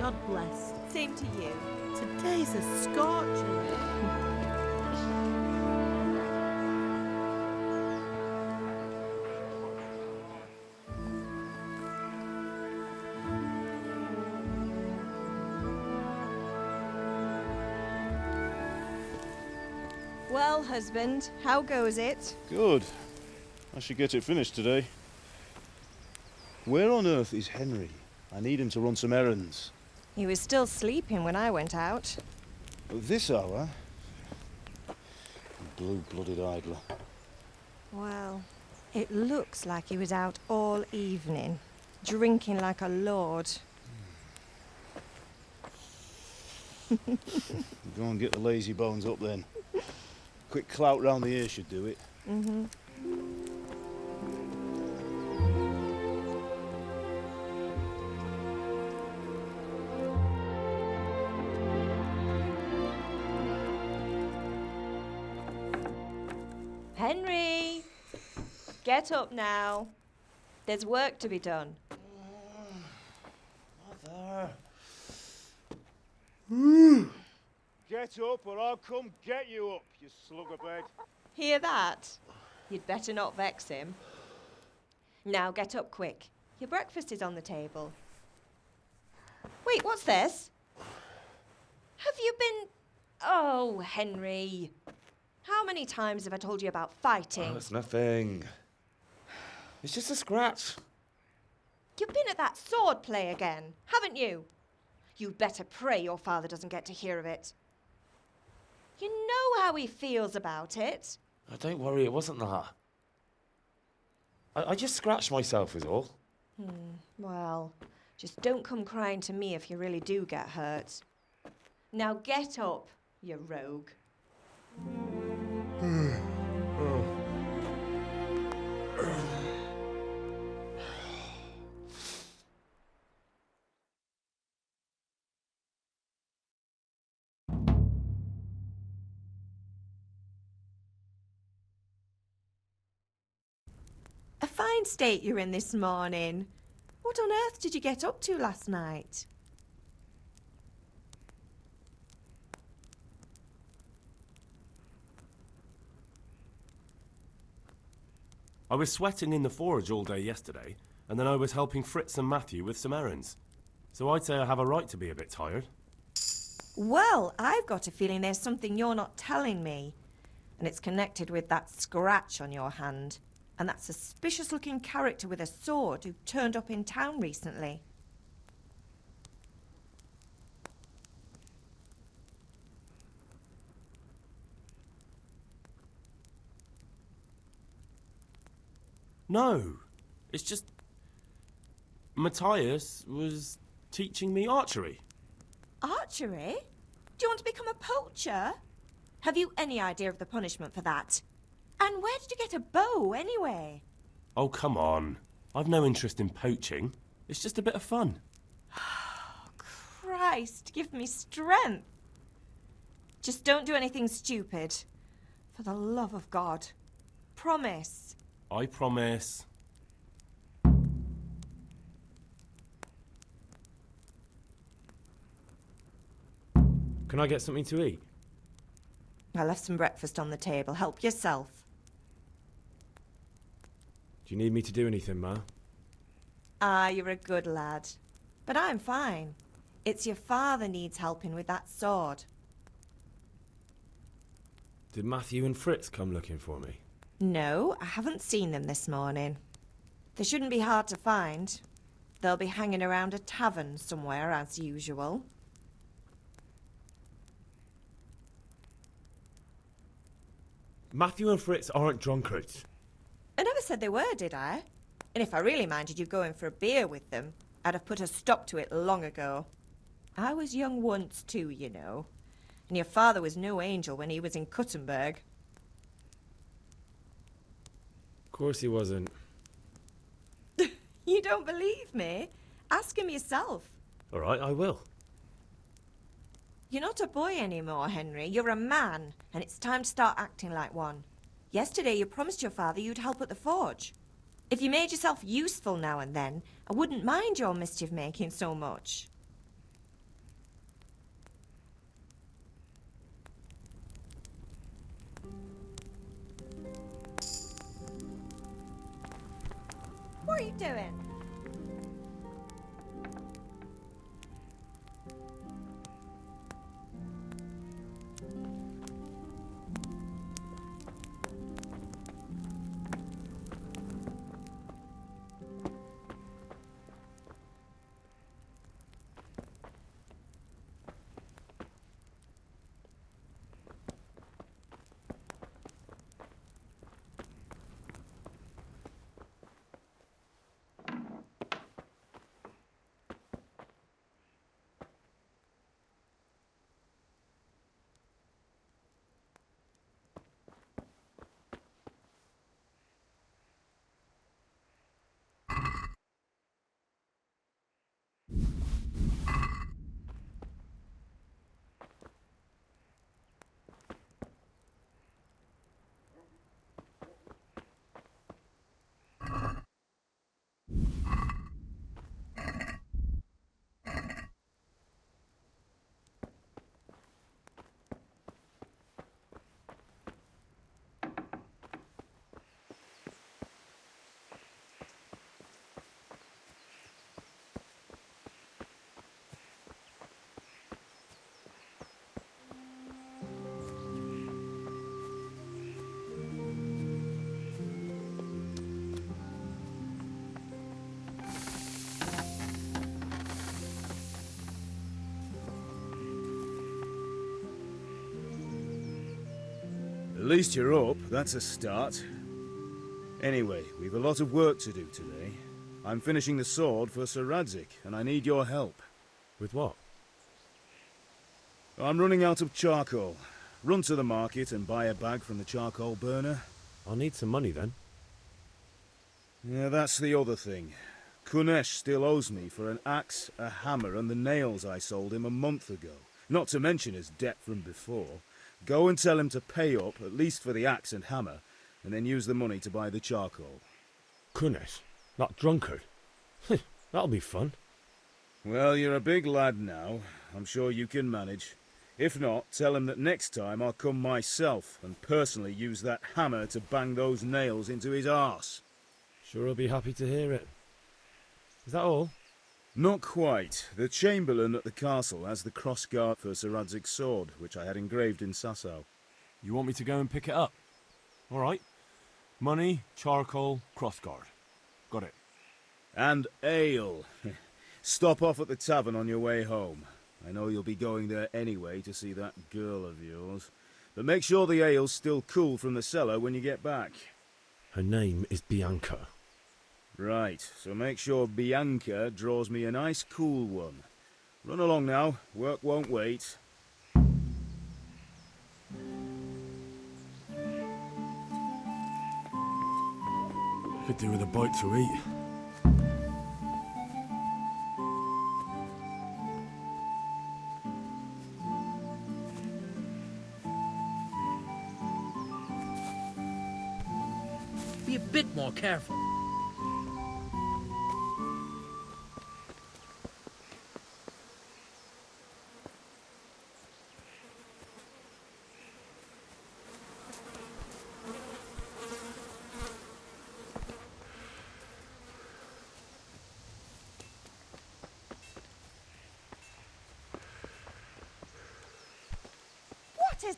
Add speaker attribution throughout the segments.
Speaker 1: God bless.
Speaker 2: Same to you.
Speaker 1: Today's a scorcher.
Speaker 2: Well, husband, how goes it?
Speaker 3: Good. I should get it finished today. Where on earth is Henry? I need him to run some errands.
Speaker 2: He was still sleeping when I went out.
Speaker 3: At this hour? Blue-blooded idler.
Speaker 2: Well, it looks like he was out all evening, drinking like a lord.
Speaker 3: Go and get the lazy bones up then. Quick clout round the ear should do it.
Speaker 2: Mm-hmm. Henry! Get up now. There's work to be done.
Speaker 3: Mother. Get up or I'll come get you up, you slugabed.
Speaker 2: Hear that? You'd better not vex him. Now get up quick. Your breakfast is on the table. Wait, what's this? Have you been... Oh, Henry. How many times have I told you about fighting?
Speaker 4: Oh, it's nothing. It's just a scratch.
Speaker 2: You've been at that sword play again, haven't you? You'd better pray your father doesn't get to hear of it. You know how he feels about it.
Speaker 4: Oh, don't worry, it wasn't that. I just scratched myself is all.
Speaker 2: Well, just don't come crying to me if you really do get hurt. Now get up, you rogue. A fine state you're in this morning. What on earth did you get up to last night?
Speaker 5: I was sweating in the forge all day yesterday, and then I was helping Fritz and Matthew with some errands. So I'd say I have a right to be a bit tired.
Speaker 2: Well, I've got a feeling there's something you're not telling me. And it's connected with that scratch on your hand. And that suspicious-looking character with a sword who turned up in town recently.
Speaker 5: No, it's just... Matthias was teaching me archery.
Speaker 2: Archery? Do you want to become a poacher? Have you any idea of the punishment for that? And where did you get a bow, anyway?
Speaker 5: Oh, come on. I've no interest in poaching. It's just a bit of fun.
Speaker 2: Christ, give me strength. Just don't do anything stupid. For the love of God. Promise.
Speaker 5: I promise.
Speaker 6: Can I get something to eat?
Speaker 2: I left some breakfast on the table. Help yourself.
Speaker 6: Do you need me to do anything, Ma?
Speaker 2: Ah, you're a good lad. But I'm fine. It's your father needs helping with that sword.
Speaker 6: Did Matthew and Fritz come looking for me?
Speaker 2: No, I haven't seen them this morning. They shouldn't be hard to find. They'll be hanging around a tavern somewhere, as usual.
Speaker 6: Matthew and Fritz aren't drunkards.
Speaker 2: I never said they were, did I? And if I really minded you going for a beer with them, I'd have put a stop to it long ago. I was young once too, you know. And your father was no angel when he was in Cuttenberg.
Speaker 6: Of course he wasn't.
Speaker 2: You don't believe me? Ask him yourself.
Speaker 6: All right, I will.
Speaker 2: You're not a boy anymore, Henry. You're a man, and it's time to start acting like one. Yesterday you promised your father you'd help at the forge. If you made yourself useful now and then, I wouldn't mind your mischief-making so much. What are you doing?
Speaker 3: At least you're up, that's a start. Anyway, we've a lot of work to do today. I'm finishing the sword for Sir Radzik, and I need your help.
Speaker 6: With what?
Speaker 3: I'm running out of charcoal. Run to the market and buy a bag from the charcoal burner.
Speaker 6: I'll need some money then.
Speaker 3: Yeah, that's the other thing. Kunesh still owes me for an axe, a hammer, and the nails I sold him a month ago. Not to mention his debt from before. Go and tell him to pay up, at least for the axe and hammer, and then use the money to buy the charcoal.
Speaker 6: Kunesh? That drunkard? That'll be fun.
Speaker 3: Well, you're a big lad now. I'm sure you can manage. If not, tell him that next time I'll come myself and personally use that hammer to bang those nails into his arse.
Speaker 6: Sure he'll be happy to hear it. Is that all?
Speaker 3: Not quite. The Chamberlain at the castle has the crossguard for Sir Radzik's sword, which I had engraved in Sasau.
Speaker 5: You want me to go and pick it up? All right. Money, charcoal, crossguard. Got it.
Speaker 3: And ale. Stop off at the tavern on your way home. I know you'll be going there anyway to see that girl of yours. But make sure the ale's still cool from the cellar when you get back.
Speaker 6: Her name is Bianca.
Speaker 3: Right, so make sure Bianca draws me a nice cool one. Run along now, work won't wait.
Speaker 5: Could do with a bite to eat.
Speaker 7: Be a bit more careful.
Speaker 2: What is...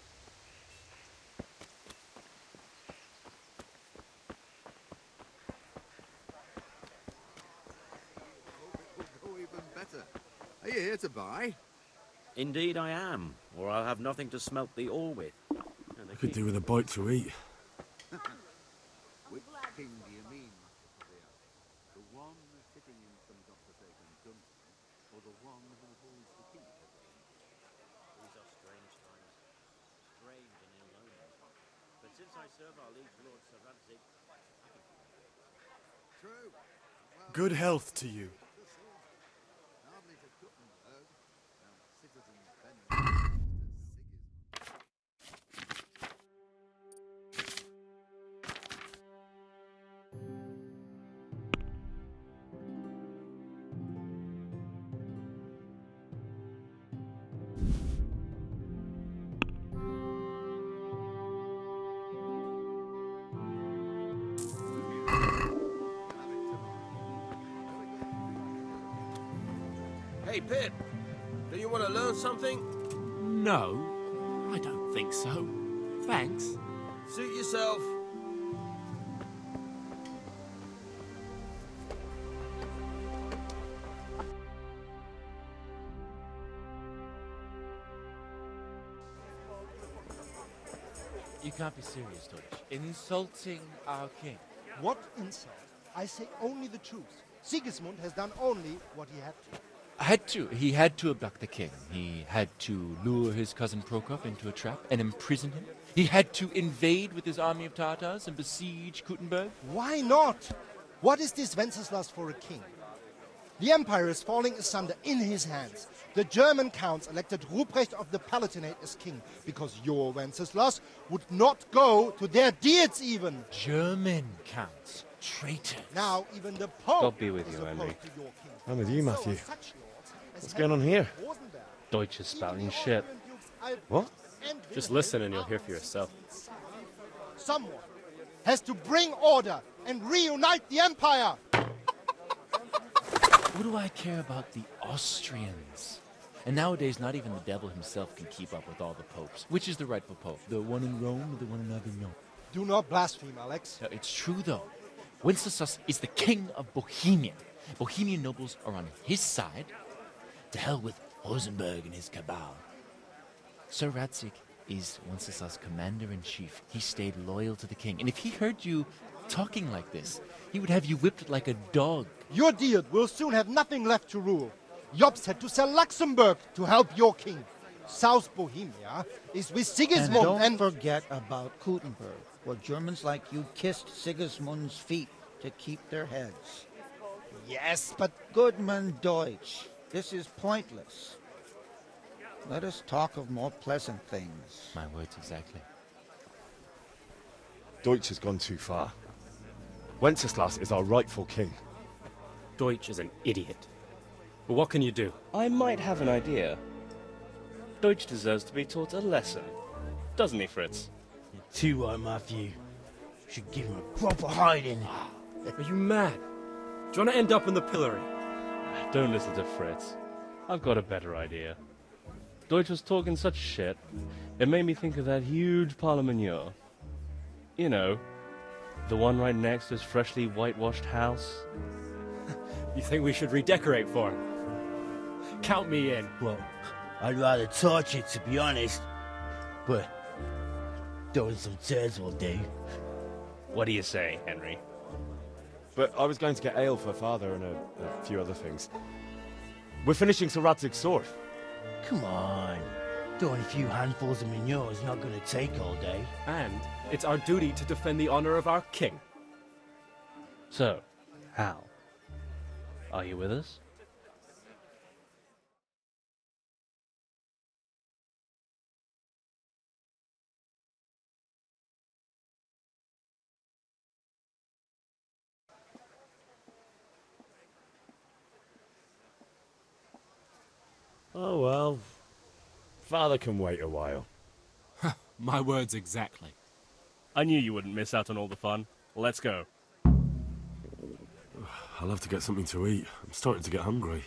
Speaker 8: Go even better. Are you here to buy?
Speaker 9: Indeed I am, or I'll have nothing to smelt the ore with.
Speaker 5: Could do with a bite to eat.
Speaker 8: Which king do you mean, Master Pavia? The one sitting in some godforsaken dungeon, or the one who holds the key to the dungeon?
Speaker 9: These are strange times. Strange and ill-omened. But since I serve our liege lord Sir Radzik, I can...
Speaker 8: True. Well,
Speaker 10: Good health to you.
Speaker 8: hardly to Kuttenberg. Now, citizens bend
Speaker 10: Hey, Pip, do you want to learn something?
Speaker 11: No, I don't think so. Thanks.
Speaker 10: Suit yourself.
Speaker 7: You can't be serious, Deutsch. Insulting our king.
Speaker 12: What insult? I say only the truth. Sigismund has done only what he had to.
Speaker 7: He had to abduct the king. He had to lure his cousin Prokop into a trap and imprison him. He had to invade with his army of Tatars and besiege Kuttenberg.
Speaker 12: Why not? What is this Wenceslas for a king? The empire is falling asunder in his hands. The German counts elected Ruprecht of the Palatinate as king because your Wenceslas would not go to their deeds even.
Speaker 7: German counts. Traitors.
Speaker 12: Now even the Pope
Speaker 6: God be with
Speaker 12: is
Speaker 6: you,
Speaker 12: opposed
Speaker 6: Henry.
Speaker 12: to your king.
Speaker 6: I'm with you, Matthew.
Speaker 12: So such lords as
Speaker 6: What's going on here?
Speaker 12: Rosenberg,
Speaker 6: Deutsch is
Speaker 12: even
Speaker 6: spouting
Speaker 12: the
Speaker 6: shit.
Speaker 12: Austrian dukes Albrecht
Speaker 6: What?
Speaker 12: and
Speaker 6: Just
Speaker 12: Wilhelm
Speaker 6: listen and you'll
Speaker 12: are
Speaker 6: hear for yourself.
Speaker 12: Someone has to bring order and reunite the empire.
Speaker 7: What do I care about the Austrians? And nowadays, not even the devil himself can keep up with all the popes. Which is the rightful pope? The one in Rome or the one in Avignon?
Speaker 12: Do not blaspheme, Alex.
Speaker 7: No, it's true, though. Wenceslas is the king of Bohemia. Bohemian nobles are on his side. To hell with Rosenberg and his cabal. Sir Radzig is Wenceslas' commander-in-chief. He stayed loyal to the king. And if he heard you talking like this, he would have you whipped like a dog.
Speaker 12: Your deal will soon have nothing left to rule. Jobst had to sell Luxembourg to help your king. South Bohemia is with Sigismund
Speaker 13: and don't forget about Kuttenberg, where Germans like you kissed Sigismund's feet to keep their heads.
Speaker 12: Yes, but
Speaker 13: Goodman Deutsch, this is pointless. Let us talk of more pleasant things.
Speaker 7: My words exactly.
Speaker 6: Deutsch has gone too far. Wenceslas is our rightful king.
Speaker 14: Deutsch is an idiot. But what can you do?
Speaker 15: I might have an idea. Deutsch deserves to be taught a lesson. Doesn't he, Fritz?
Speaker 16: You're too right, Matthew. Should give him a proper hiding.
Speaker 14: Are you mad? Do you want to end up in the pillory?
Speaker 15: Don't listen to Fritz. I've got a better idea. Deutsch was talking such shit, it made me think of that huge parliament. You know, the one right next to his freshly whitewashed house.
Speaker 14: You think we should redecorate for him? Count me in.
Speaker 16: Well, I'd rather torch it, to be honest. But throwing some tears will do.
Speaker 15: What do you say, Henry?
Speaker 6: But I was going to get ale for father and a few other things. We're finishing Sir Radzig's sword.
Speaker 16: Come on. Throwing a few handfuls of manure is not going to take all day.
Speaker 14: And it's our duty to defend the honor of our king.
Speaker 15: So, Hal, are you with us?
Speaker 6: Oh well. Father can wait a while.
Speaker 11: My words exactly.
Speaker 15: I knew you wouldn't miss out on all the fun. Let's go.
Speaker 5: I'll have to get something to eat. I'm starting to get hungry.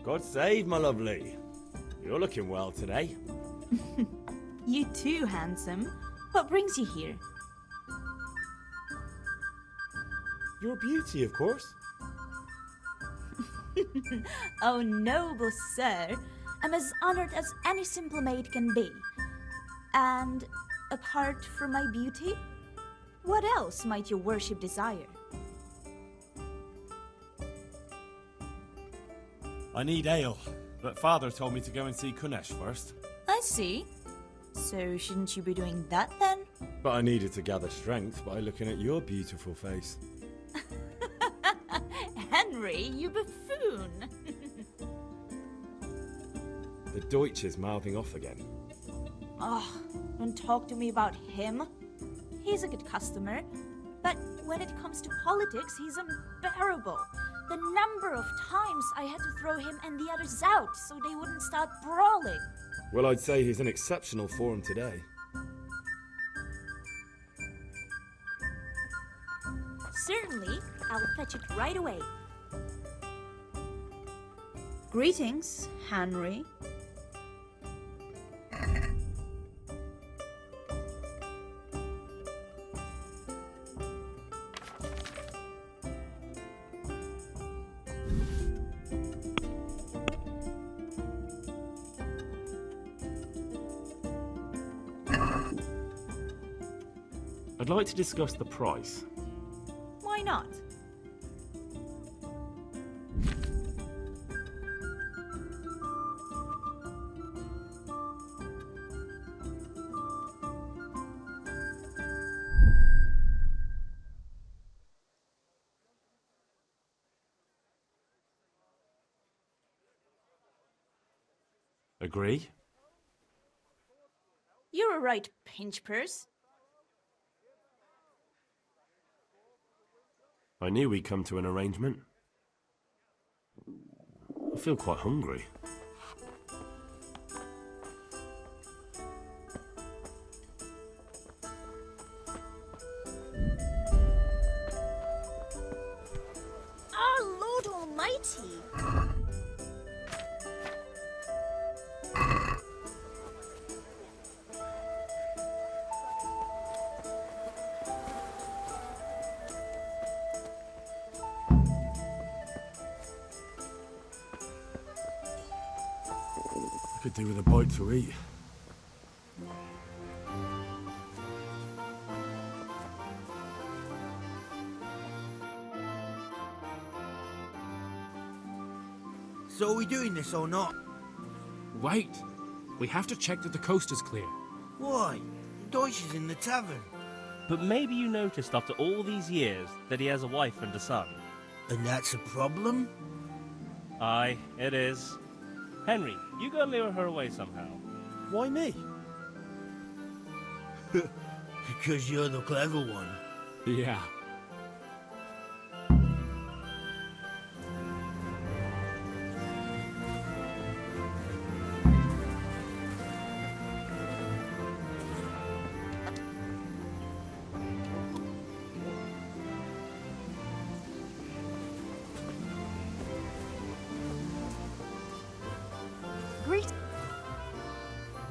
Speaker 6: God save, my lovely. You're looking well today.
Speaker 17: You too, handsome. What brings you here?
Speaker 6: Your beauty, of course.
Speaker 17: Oh, noble sir, I'm as honored as any simple maid can be. And apart from my beauty, what else might your worship desire?
Speaker 5: I need ale, but Father told me to go and see Kunesh first.
Speaker 17: I see. So shouldn't you be doing that then?
Speaker 6: But I needed to gather strength by looking at your beautiful face.
Speaker 17: Henry, you buffoon!
Speaker 6: The Deutsch is mouthing off again.
Speaker 17: Oh, don't talk to me about him. He's a good customer, but when it comes to politics, he's unbearable. The number of times I had to throw him and the others out so they wouldn't start brawling.
Speaker 6: Well, I'd say he's in exceptional form today.
Speaker 17: Certainly, I'll fetch it right away. Greetings, Henry.
Speaker 5: I'd like to discuss the price.
Speaker 17: Why not?
Speaker 5: Agree?
Speaker 17: You're a right pinch purse.
Speaker 5: I knew we'd come to an arrangement. I feel quite hungry.
Speaker 17: Our Lord Almighty!
Speaker 5: Could do with a bite to eat.
Speaker 16: So are we doing this or not?
Speaker 11: Wait. We have to check that the coast is clear.
Speaker 16: Why? Deutsch is in the tavern.
Speaker 7: But maybe you noticed after all these years that he has a wife and a son.
Speaker 16: And that's a problem?
Speaker 7: Aye, it is. Henry, you go and lure her away somehow.
Speaker 6: Why me?
Speaker 16: Because you're the clever one.
Speaker 11: Yeah.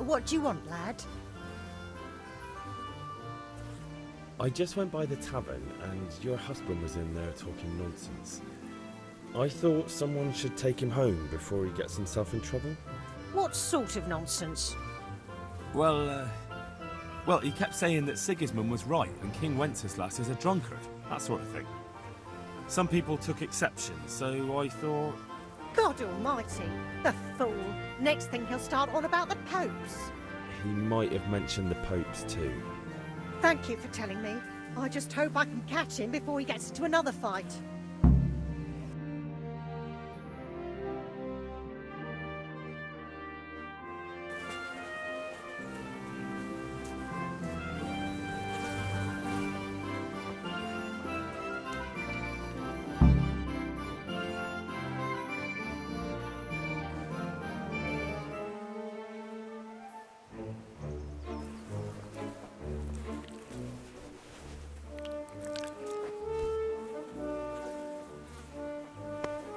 Speaker 1: What do you want, lad?
Speaker 6: I just went by the tavern and your husband was in there talking nonsense. I thought someone should take him home before he gets himself in trouble.
Speaker 1: What sort of nonsense?
Speaker 5: Well, he kept saying that Sigismund was right and King Wenceslas is a drunkard, that sort of thing. Some people took exception, so I thought...
Speaker 1: God almighty, the fool. Next thing he'll start on about the popes.
Speaker 6: He might have mentioned the popes too.
Speaker 1: Thank you for telling me. I just hope I can catch him before he gets into another fight.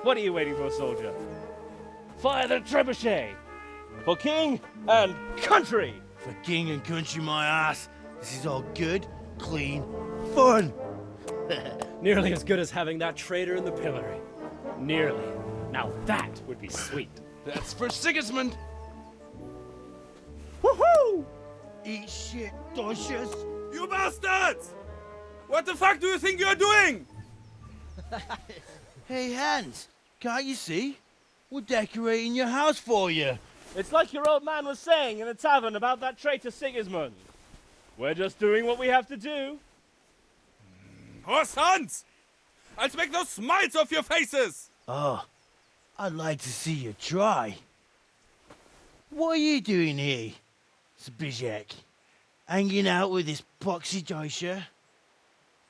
Speaker 7: What are you waiting for, soldier? Fire the trebuchet! For king and country!
Speaker 16: For king and country, my ass. This is all good, clean, fun.
Speaker 14: Nearly as good as having that traitor in the pillory. Nearly. Now that would be sweet.
Speaker 10: That's for Sigismund!
Speaker 16: Woohoo! Eat shit, Docious!
Speaker 5: You bastards! What the fuck do you think you're doing?
Speaker 16: Hey, Hans, can't you see? We're decorating your house for you.
Speaker 15: It's like your old man was saying in the tavern about that traitor Sigismund. We're just doing what we have to do.
Speaker 5: Oh, sons! I'll make those smiles off your faces!
Speaker 16: Oh, I'd like to see you try. What are you doing here, Zbigniew? Hanging out with this poxy Deutscher?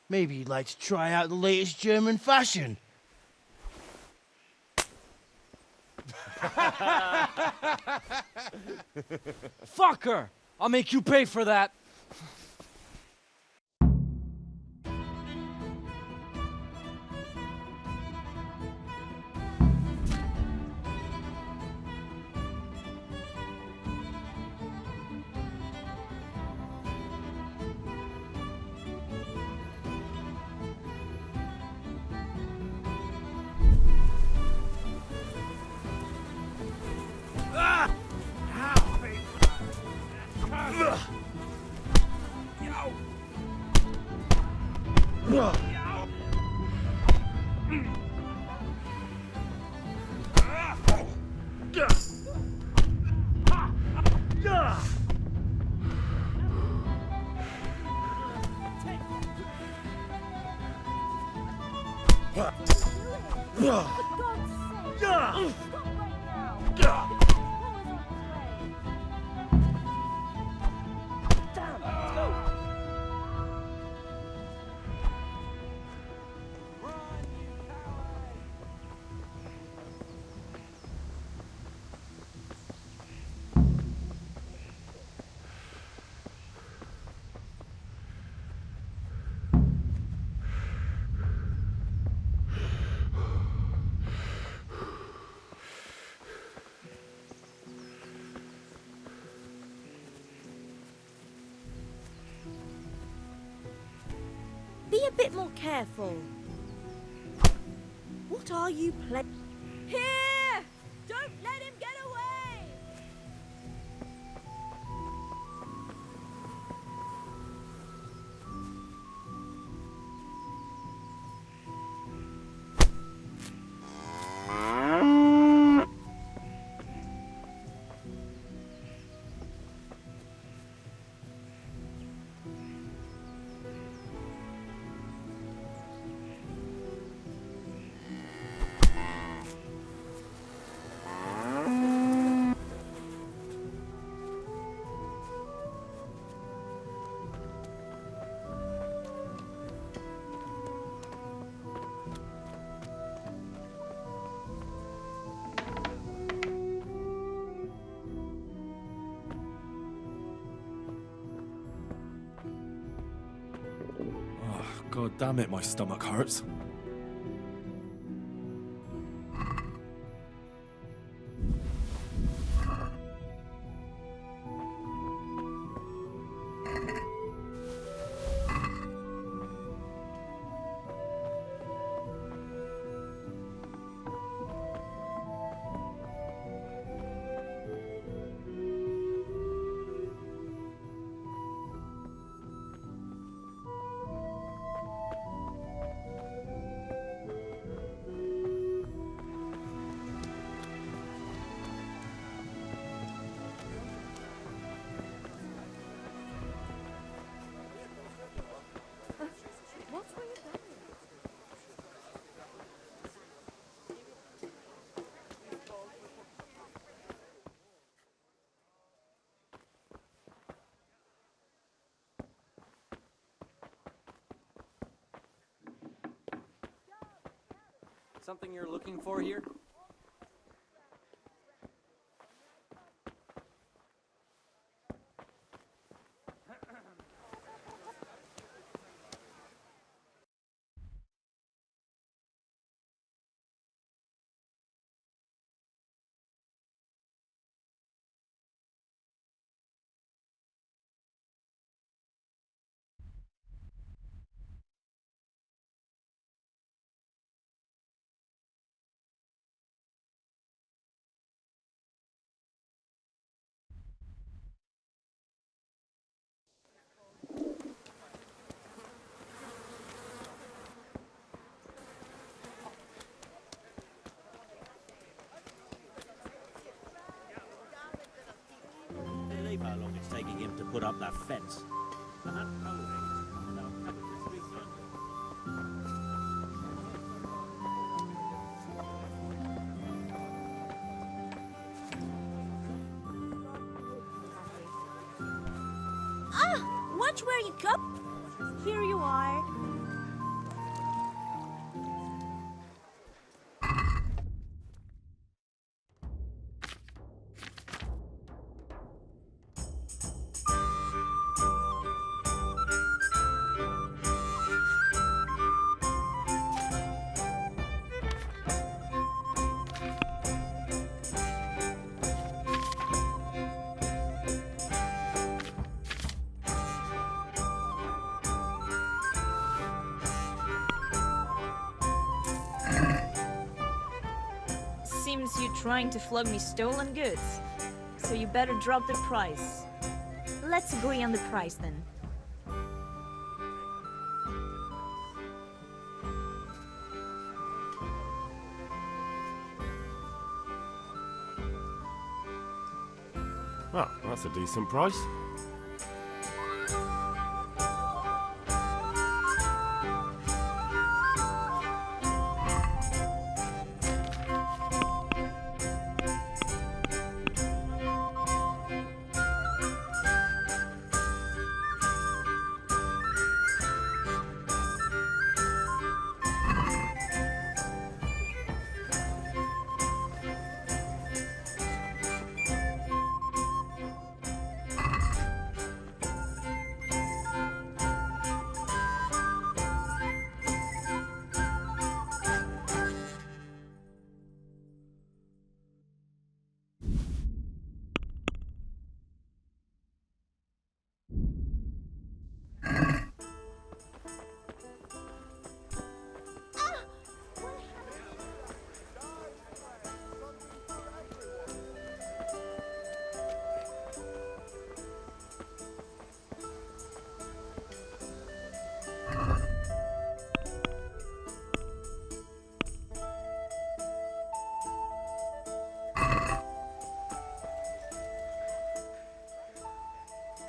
Speaker 16: Maybe you'd like to try out the latest German fashion.
Speaker 14: Fucker! I'll make you pay for that.
Speaker 17: Be a bit more careful. What are you playing? Here! Don't let him get away!
Speaker 5: Oh, God damn it, my stomach hurts.
Speaker 14: Something you're looking for here?
Speaker 9: believe how long it's taking him to put up that fence. And that
Speaker 17: Ah! Watch where you go! Here you are. Seems you're trying to flog me stolen goods. So you better drop the price. Let's agree on the price then.
Speaker 5: Well, that's a decent price.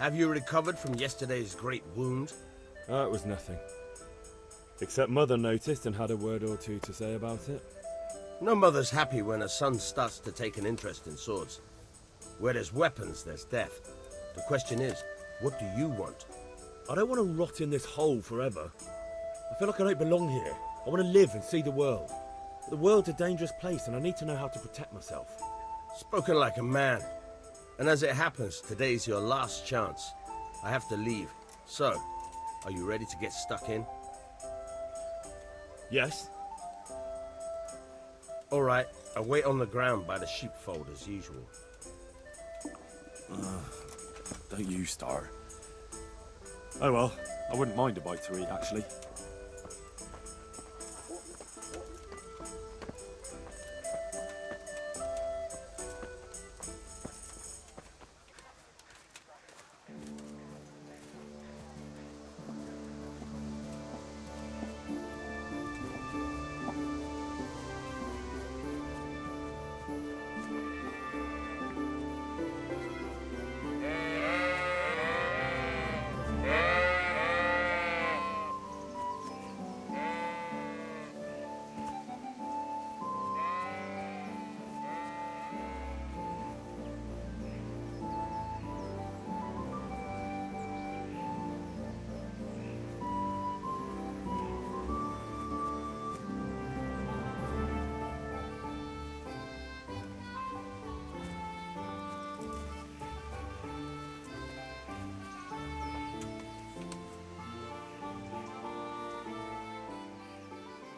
Speaker 10: Have you recovered from yesterday's great wound?
Speaker 6: It was nothing. Except Mother noticed and had a word or two to say about it.
Speaker 10: No mother's happy when her son starts to take an interest in swords. Where there's weapons, there's death. The question is, what do you want?
Speaker 6: I don't want to rot in this hole forever. I feel like I don't belong here. I want to live and see the world. The world's a dangerous place and I need to know how to protect myself.
Speaker 10: Spoken like a man. And as it happens, today's your last chance. I have to leave. So, are you ready to get stuck in?
Speaker 6: Yes.
Speaker 10: All right, I'll wait on the ground by the sheepfold as usual.
Speaker 5: Don't you start. Oh well, I wouldn't mind a bite to eat, actually.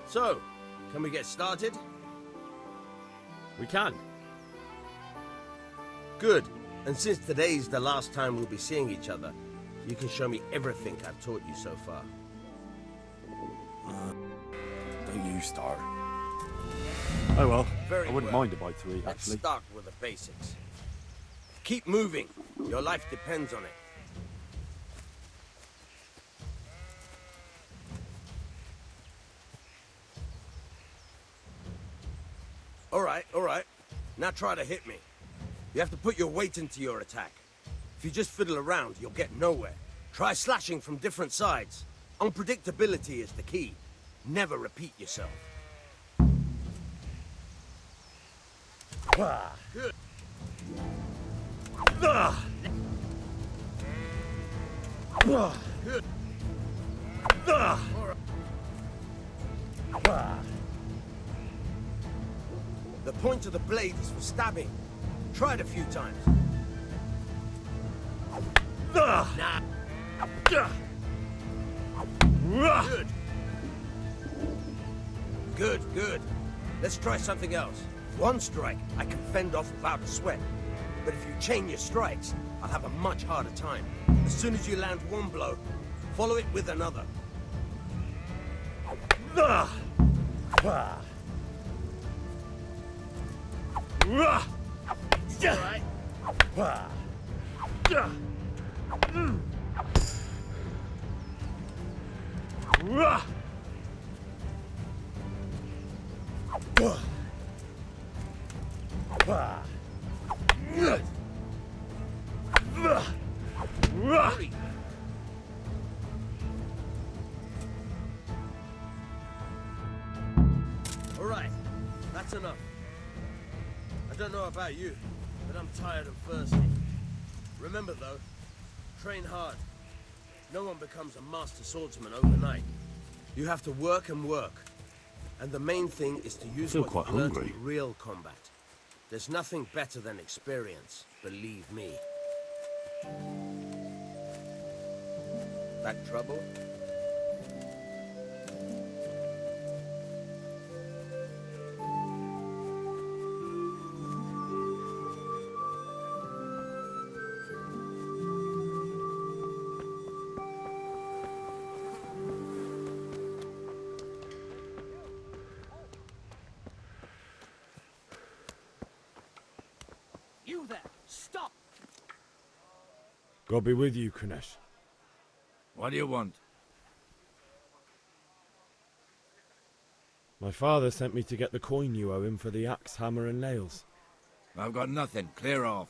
Speaker 10: So, can we get started?
Speaker 6: We can.
Speaker 10: Good. And since today's the last time we'll be seeing each other, you can show me everything I've taught you so far.
Speaker 5: Don't you start. Oh well,
Speaker 10: Very
Speaker 5: I wouldn't
Speaker 10: well.
Speaker 5: mind a bite to eat,
Speaker 10: Let's
Speaker 5: actually.
Speaker 10: start with the basics. Keep moving. Your life depends on it. All right. Now try to hit me. You have to put your weight into your attack. you just fiddle around, you'll get nowhere. Try slashing from different sides. Unpredictability is the key. Never repeat yourself. Good. Good. The point of the blade is for stabbing. Try it a few times. Nah. Good. Good, good. Let's try something else. One strike, I can fend off without a sweat. But if you chain your strikes, I'll have a much harder time. As soon as you land one blow, follow it with another. All right, that's enough. I don't know about you, but I'm tired and thirsty. Remember though, train hard. No one becomes a master swordsman overnight. You have to work and work. And the main thing is to use what you've learned in real combat. There's nothing better than experience, believe me. That trouble?
Speaker 9: You there! Stop!
Speaker 6: God be with you, Kunesh.
Speaker 18: What do you want?
Speaker 6: My father sent me to get the coin you owe him for the axe, hammer and nails.
Speaker 18: I've got nothing. Clear off.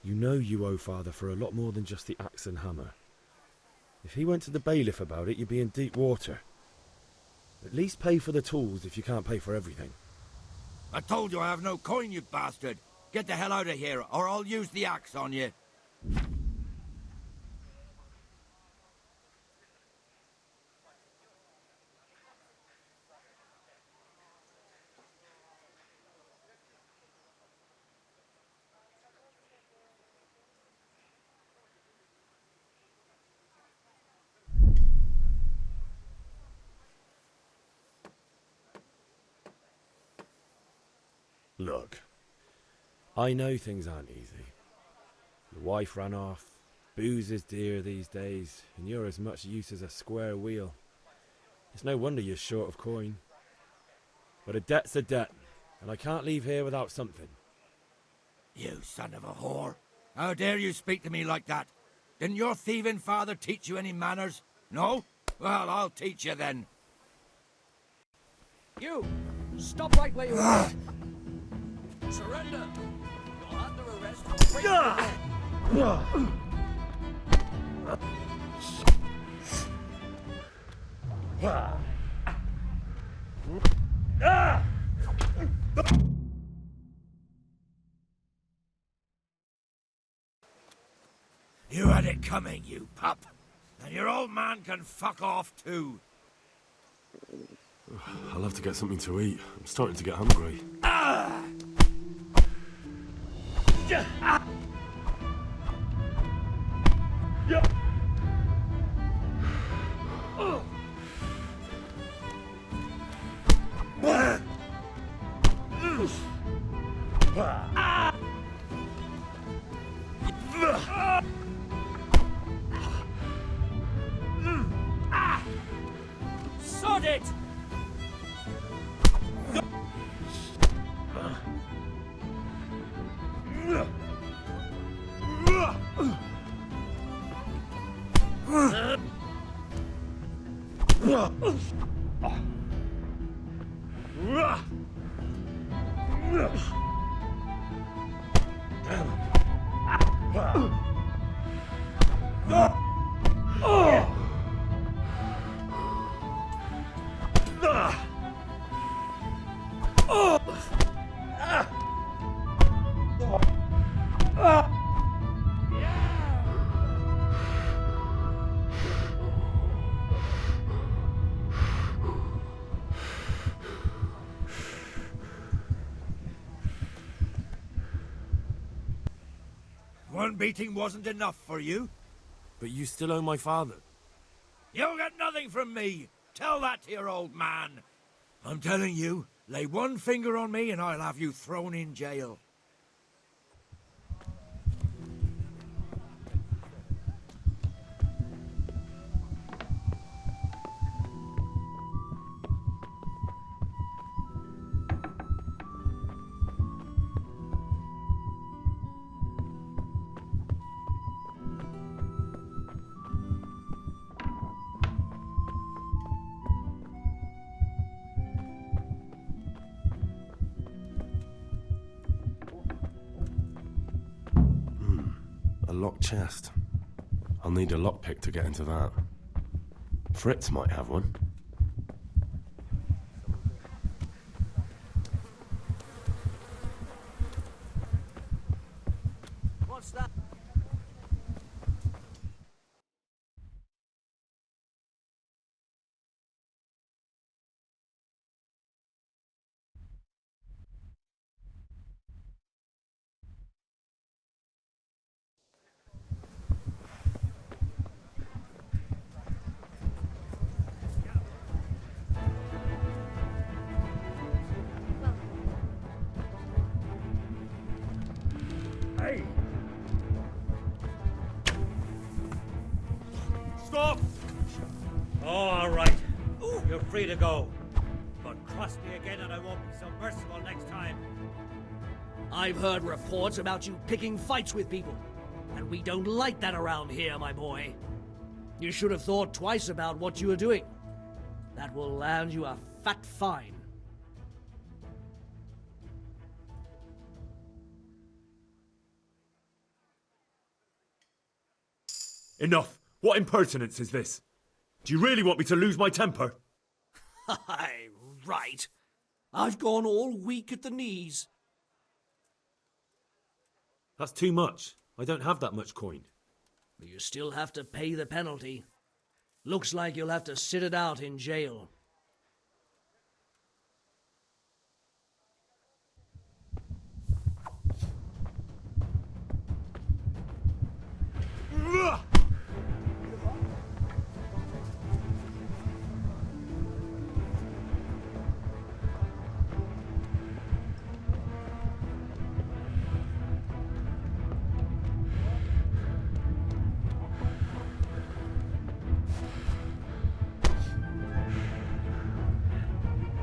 Speaker 6: You know you owe father for a lot more than just the axe and hammer. If he went to the bailiff about it, you'd be in deep water. At least pay for the tools if you can't pay for everything.
Speaker 18: I told you I have no coin, you bastard. Get the hell out of here, or I'll use the axe on you.
Speaker 6: Look, I know things aren't easy. Your wife ran off, booze is dear these days, and you're as much use as a square wheel. It's no wonder you're short of coin. But a debt's a debt, and I can't leave here without something.
Speaker 18: You son of a whore. How dare you speak to me like that? Didn't your thieving father teach you any manners? No? Well, I'll teach you then.
Speaker 9: You! Stop right where you are! Surrender! You're under arrest. Break
Speaker 18: You had it coming, you pup. And your old man can fuck off too.
Speaker 5: I'll have to get something to eat. I'm starting to get hungry.
Speaker 9: Sod it!
Speaker 18: One beating wasn't enough for you?
Speaker 6: But you still owe my father.
Speaker 18: You'll get nothing from me. Tell that to your old man. I'm telling you, lay one finger on me and I'll have you thrown in jail.
Speaker 5: A locked chest. I'll need a lockpick to get into that. Fritz might have one.
Speaker 10: What's that?
Speaker 9: Hey! Stop! Oh, all right. You're free to go. But cross me again and I won't be so merciful next time.
Speaker 19: I've heard reports about you picking fights with people, and we don't like that around here, my boy. You should have thought twice about what you were doing. That will land you a fat fine.
Speaker 6: Enough! What impertinence is this? Do you really want me to lose my temper?
Speaker 19: Aye, right. I've gone all weak at the knees.
Speaker 6: That's too much. I don't have that much coin.
Speaker 19: You still have to pay the penalty. Looks like you'll have to sit it out in jail.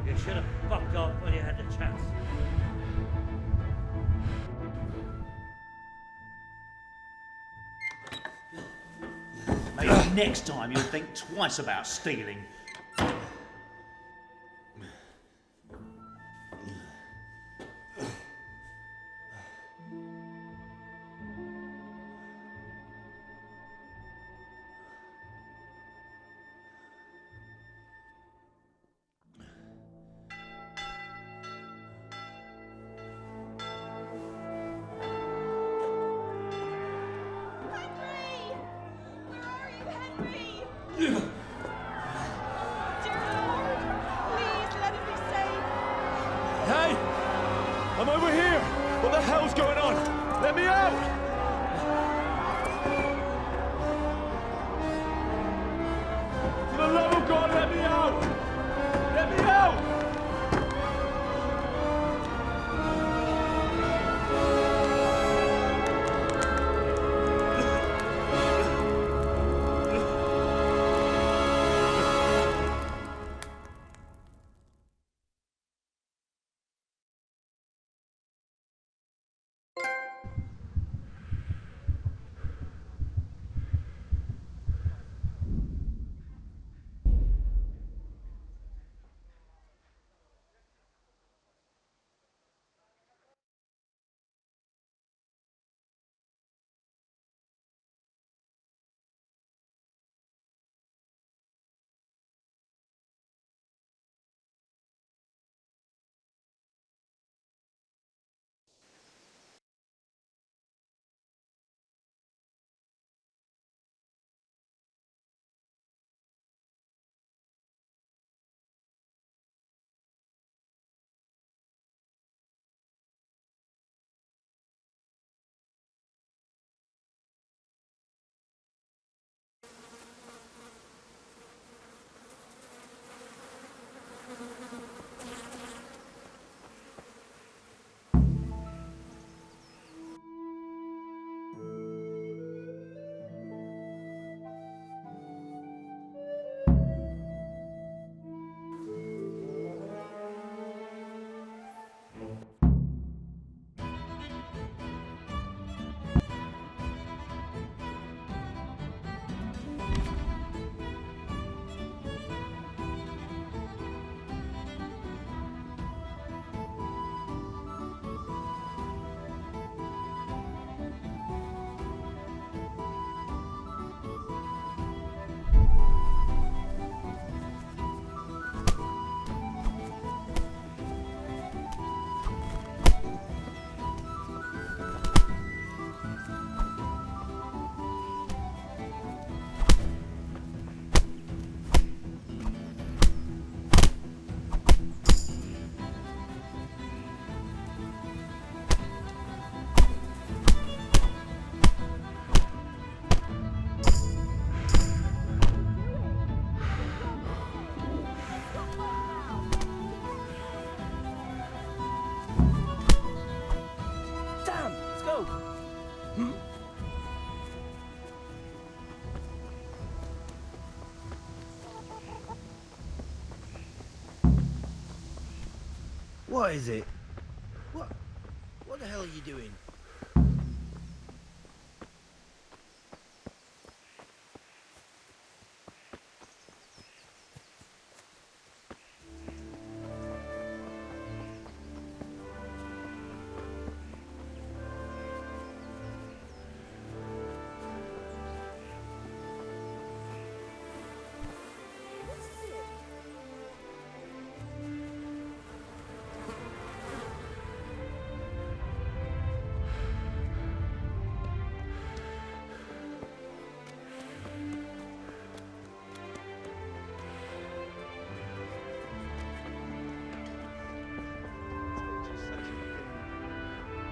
Speaker 9: You should have fucked off when you had the chance.
Speaker 20: Maybe next time you'll think twice about stealing.
Speaker 6: Hey! I'm over here! What the hell's going on? Let me out! For the love of God, let me out! Let me out!
Speaker 16: What is it? What the hell are you doing?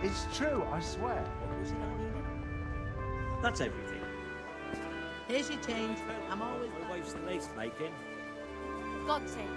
Speaker 20: It's true, I swear.
Speaker 9: What was it I needed? That's everything.
Speaker 21: Here's your change. I'm always...
Speaker 9: My wife's the lace making.
Speaker 21: God's sake.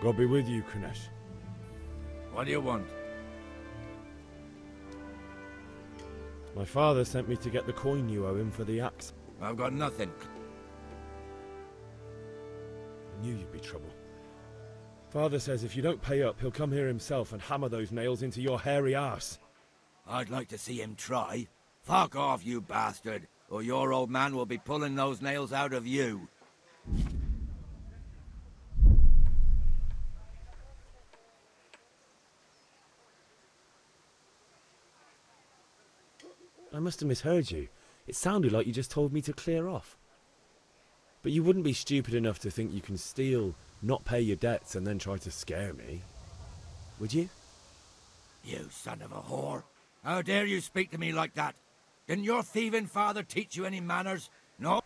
Speaker 6: God be with you, Kunesh.
Speaker 18: What do you want?
Speaker 6: My father sent me to get the coin you owe him for the axe.
Speaker 18: I've got nothing.
Speaker 6: I knew you'd be trouble. Father says if you don't pay up, he'll come here himself and hammer those nails into your hairy arse.
Speaker 18: I'd like to see him try. Fuck off, you bastard, or your old man will be pulling those nails out of you.
Speaker 6: I must have misheard you. It sounded like you just told me to clear off. But you wouldn't be stupid enough to think you can steal, not pay your debts, and then try to scare me. Would you?
Speaker 18: You son of a whore. How dare you speak to me like that? Didn't your thieving father teach you any manners? No?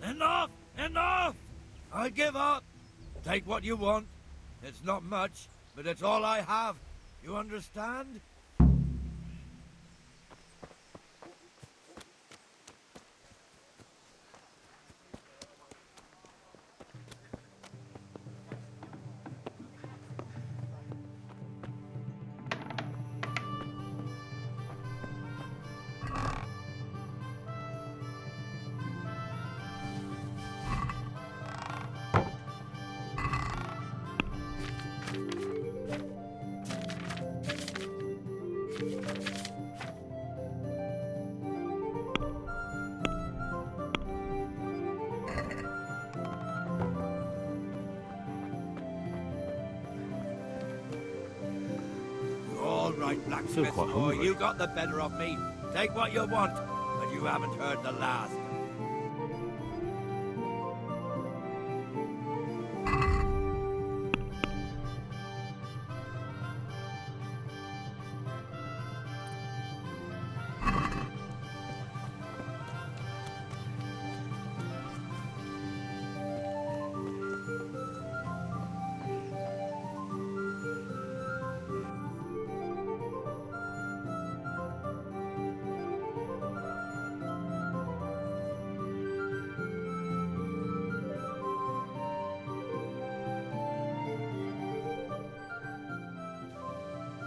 Speaker 18: Enough! Enough! I give up. Take what you want. It's not much, but it's all I have. You understand? All right, blacksmith
Speaker 5: quite
Speaker 18: boy,
Speaker 5: hungry.
Speaker 18: you got the better of me. Take what you want, but you haven't heard the last.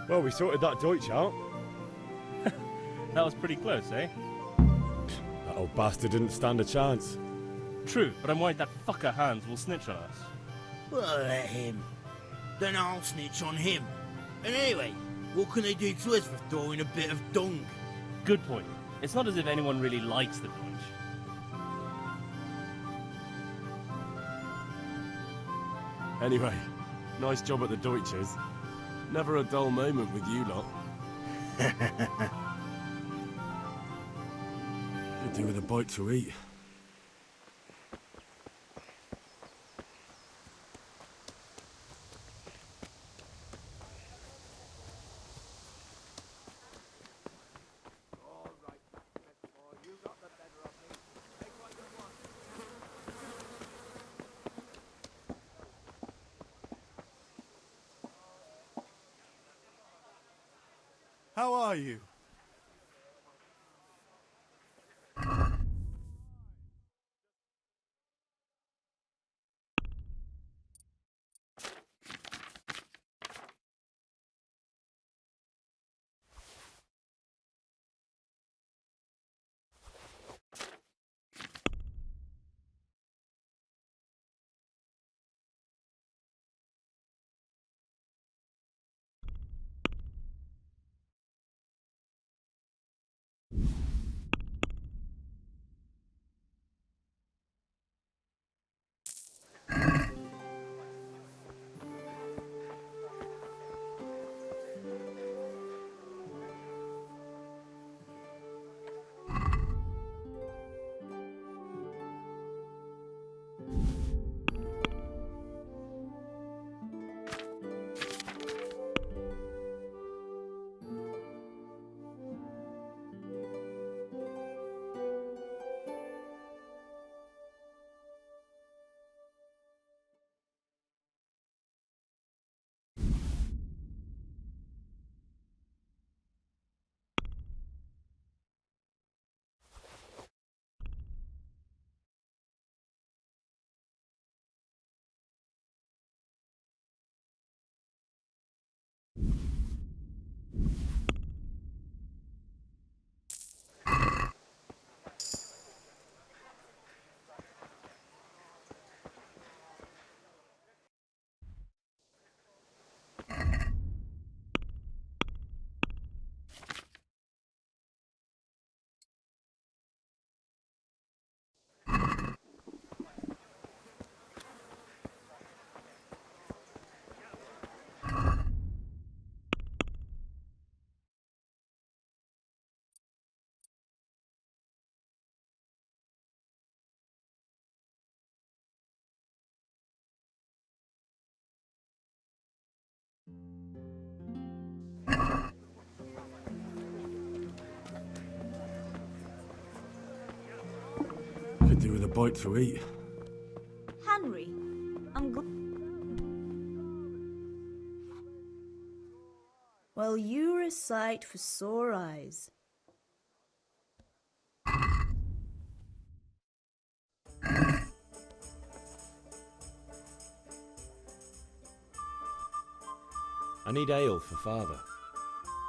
Speaker 6: Well, we sorted that Deutsch out.
Speaker 15: That was pretty close, eh?
Speaker 6: That old bastard didn't stand a chance.
Speaker 15: True, but I'm worried that fucker Hans will snitch on us.
Speaker 16: Well, let him. Then I'll snitch on him. And anyway, what can they do to us for throwing a bit of dung?
Speaker 15: Good point. It's not as if anyone really likes the Deutsch.
Speaker 5: Anyway, nice job at the Deutsches. Never a dull moment with you lot. Could do with a bite to eat.
Speaker 4: How are you?
Speaker 5: do with a bite to eat.
Speaker 17: Henry, I'm glad. Well, you recite for sore eyes.
Speaker 6: I need ale for father.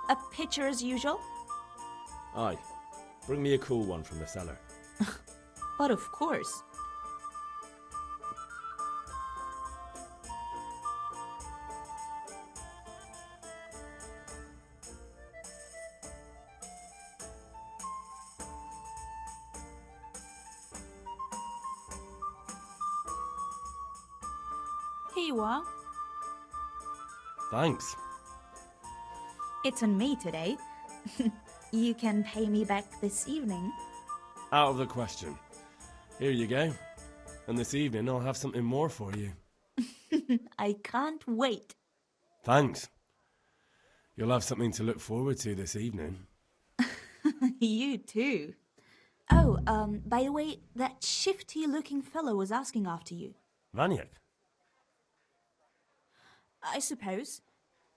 Speaker 17: A pitcher as usual?
Speaker 6: Aye. Bring me a cool one from the cellar.
Speaker 17: But of course. Here you are.
Speaker 5: Thanks.
Speaker 17: It's on me today. You can pay me back this evening.
Speaker 5: Out of the question. Here you go. And this evening I'll have something more for you.
Speaker 17: I can't wait.
Speaker 5: Thanks. You'll have something to look forward to this evening.
Speaker 17: You too. Oh, by the way, that shifty-looking fellow was asking after you.
Speaker 5: Vaniak?
Speaker 17: I suppose.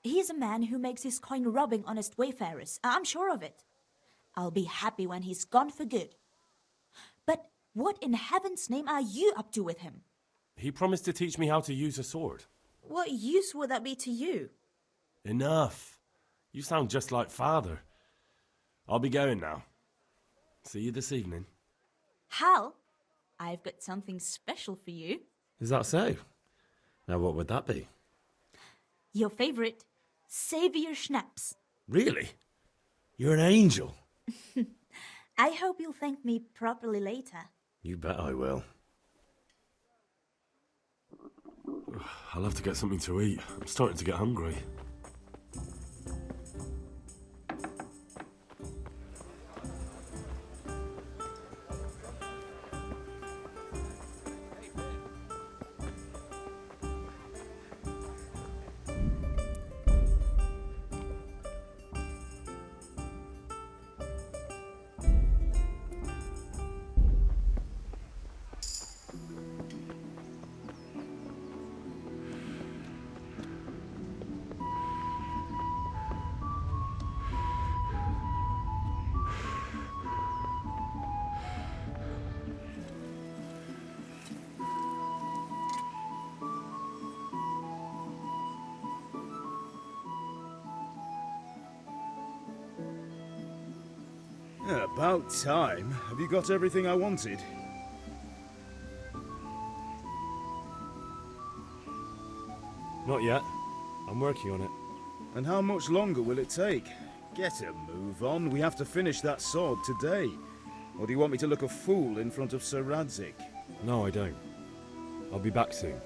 Speaker 17: He's a man who makes his coin robbing honest wayfarers. I'm sure of it. I'll be happy when he's gone for good. But what in heaven's name are you up to with him?
Speaker 5: He promised to teach me how to use a sword.
Speaker 17: What use would that be to you?
Speaker 5: Enough. You sound just like father. I'll be going now. See you this evening.
Speaker 17: Hal, I've got something special for you.
Speaker 6: Is that so? Now what would that be?
Speaker 17: Your favorite Savior Schnapps.
Speaker 6: Really? You're an angel.
Speaker 17: I hope you'll thank me properly later.
Speaker 6: You bet I will.
Speaker 5: I'll have to get something to eat. I'm starting to get hungry.
Speaker 3: About time. Have you got everything I wanted?
Speaker 6: Not yet. I'm working on it.
Speaker 3: And how much longer will it take? Get a move on. We have to finish that sword today. Or do you want me to look a fool in front of Sir Radzik?
Speaker 6: No, I don't. I'll be back soon.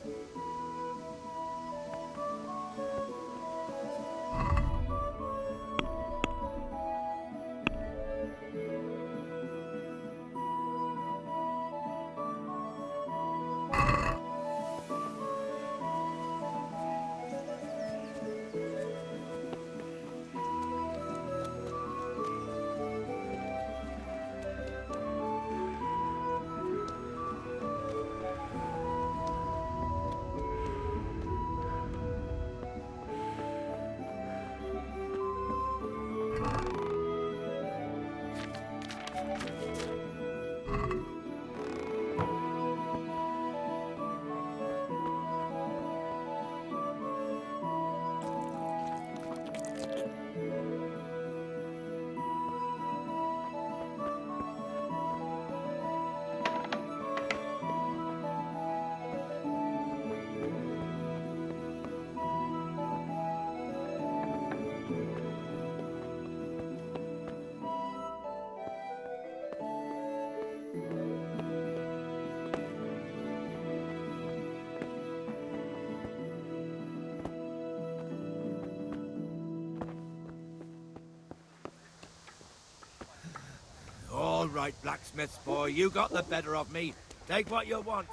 Speaker 18: All right, blacksmith's boy, you got the better of me. Take what you want.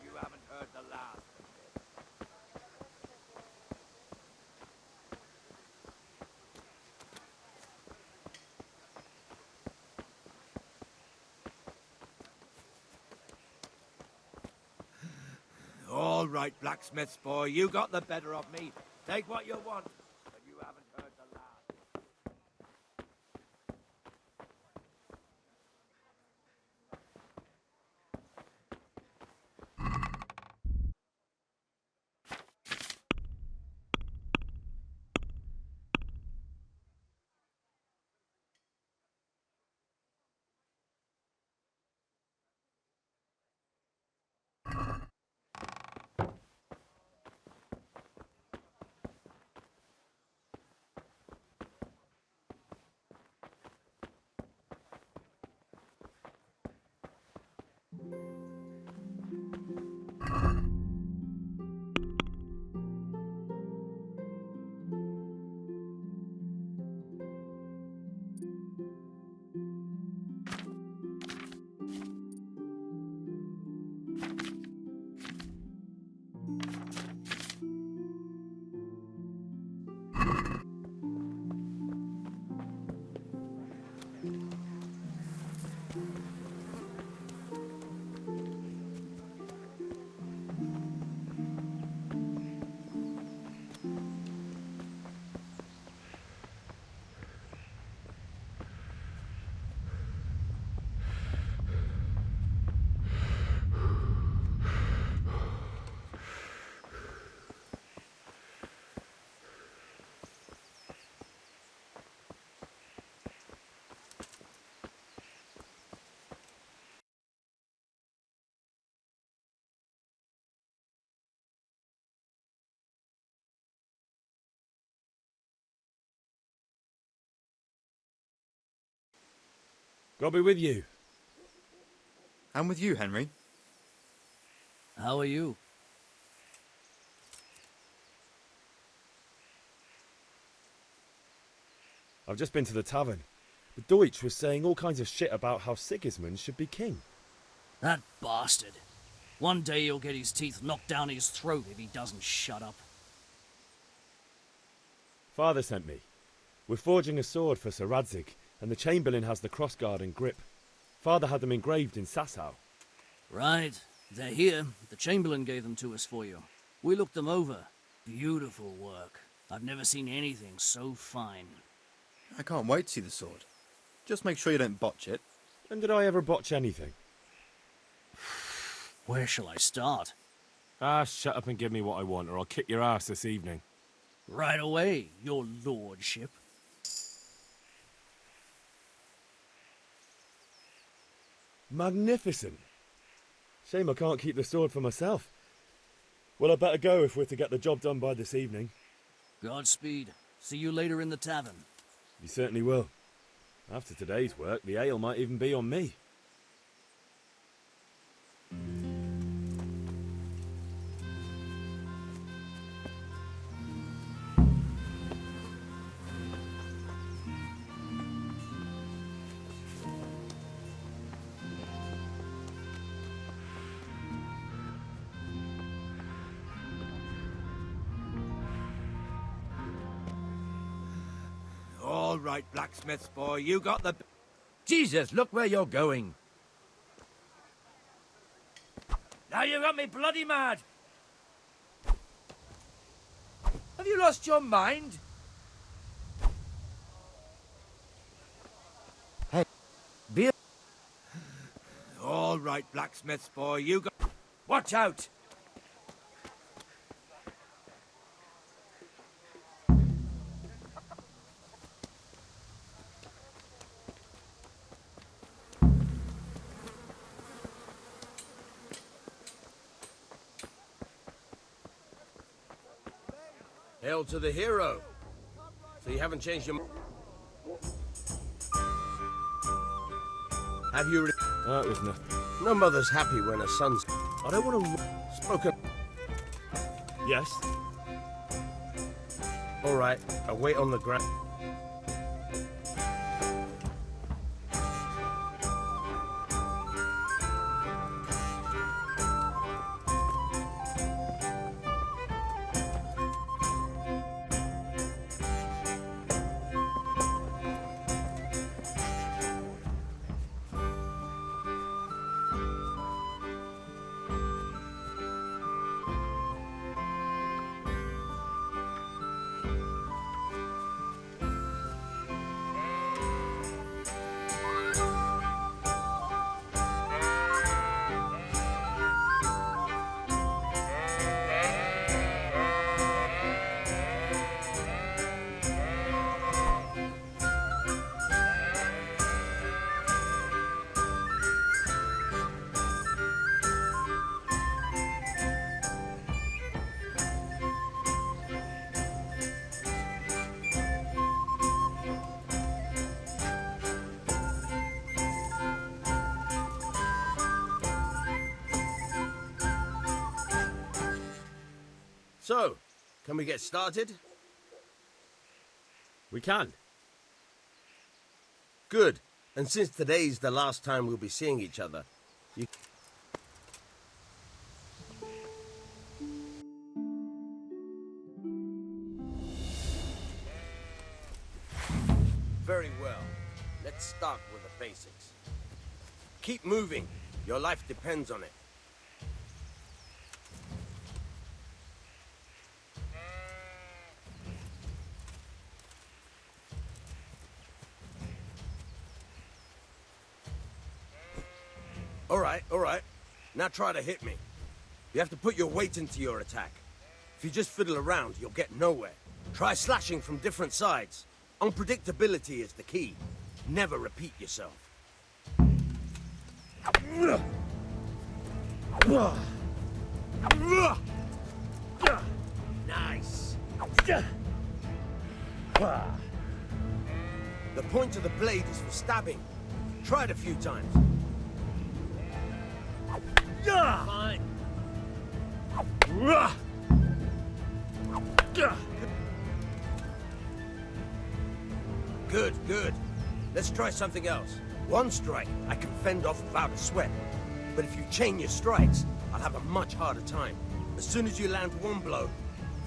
Speaker 18: You haven't heard the last. All right, blacksmith's boy, you got the better of me. Take what you want, but you haven't heard the last.
Speaker 6: God be with you.
Speaker 2: And with you, Henry.
Speaker 19: How are you?
Speaker 6: I've just been to the tavern. The Deutsch was saying all kinds of shit about how Sigismund should be king.
Speaker 19: That bastard. One day he'll get his teeth knocked down his throat if he doesn't shut up.
Speaker 6: Father sent me. We're forging a sword for Sir Radzig, and the Chamberlain has the crossguard and grip. Father had them engraved in Sasau.
Speaker 19: Right. They're here. The Chamberlain gave them to us for you. We looked them over. Beautiful work. I've never seen anything so fine.
Speaker 2: I can't wait to see the sword. Just make sure you don't botch it.
Speaker 6: When did I ever botch anything?
Speaker 19: Where shall I start?
Speaker 6: Ah, shut up and give me what I want, or I'll kick your ass this evening.
Speaker 19: Right away, your lordship.
Speaker 6: Magnificent. Shame I can't keep the sword for myself. Well, I better go if we're to get the job done by this evening.
Speaker 19: Godspeed. See you later in the tavern.
Speaker 6: You certainly will. After today's work, the ale might even be on me.
Speaker 18: All right, blacksmith's boy, you got the... Jesus, look where you're going. Now you got me bloody mad. Have you lost your mind? Hey, beer. All right, blacksmith's boy, you got... Watch out!
Speaker 10: Hail to the hero. So you haven't changed your... Have you...
Speaker 6: That was nothing.
Speaker 10: No mother's happy when her son's...
Speaker 6: I don't want to...
Speaker 10: Spoken...
Speaker 6: Yes?
Speaker 10: All right, I'll wait on the ground. So, can we get started?
Speaker 6: We can.
Speaker 10: Good. And since today's the last time we'll be seeing each other, you... Very well. Let's start with the basics. Keep moving. Your life depends on it. All right. Now try to hit me. You have to put your weight into your attack. If you just fiddle around, you'll get nowhere. Try slashing from different sides. Unpredictability is the key. Never repeat yourself. Nice. The point of the blade is for stabbing. Try it a few times. Fine. Good. Let's try something else. One strike, I can fend off without a sweat. But if you chain your strikes, I'll have a much harder time. As soon as you land one blow,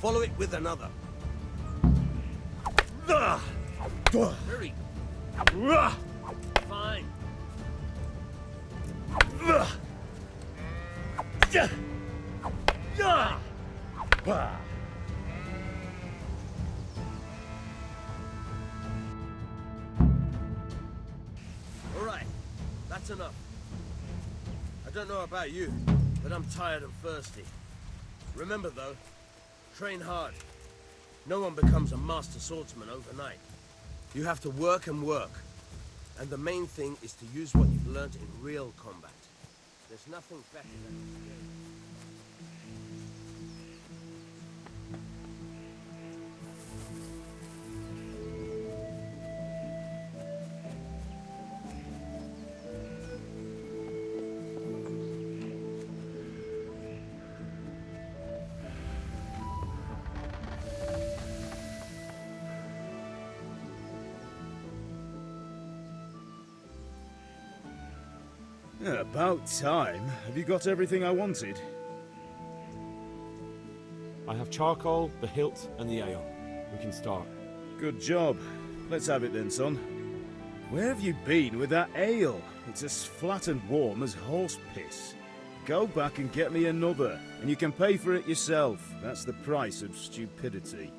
Speaker 10: follow it with another. Very fine. All right, that's enough. I don't know about you, but I'm tired and thirsty. Remember though, train hard. No one becomes a master swordsman overnight. You have to work and work. And the main thing is to use what you've learned in real combat. There's nothing better than...
Speaker 3: Yeah, about time. Have you got everything I wanted?
Speaker 6: I have charcoal, the hilt, and the ale. We can start.
Speaker 3: Good job. Let's have it then, son. Where have you been with that ale? It's as flat and warm as horse piss. Go back and get me another, and you can pay for it yourself. That's the price of stupidity.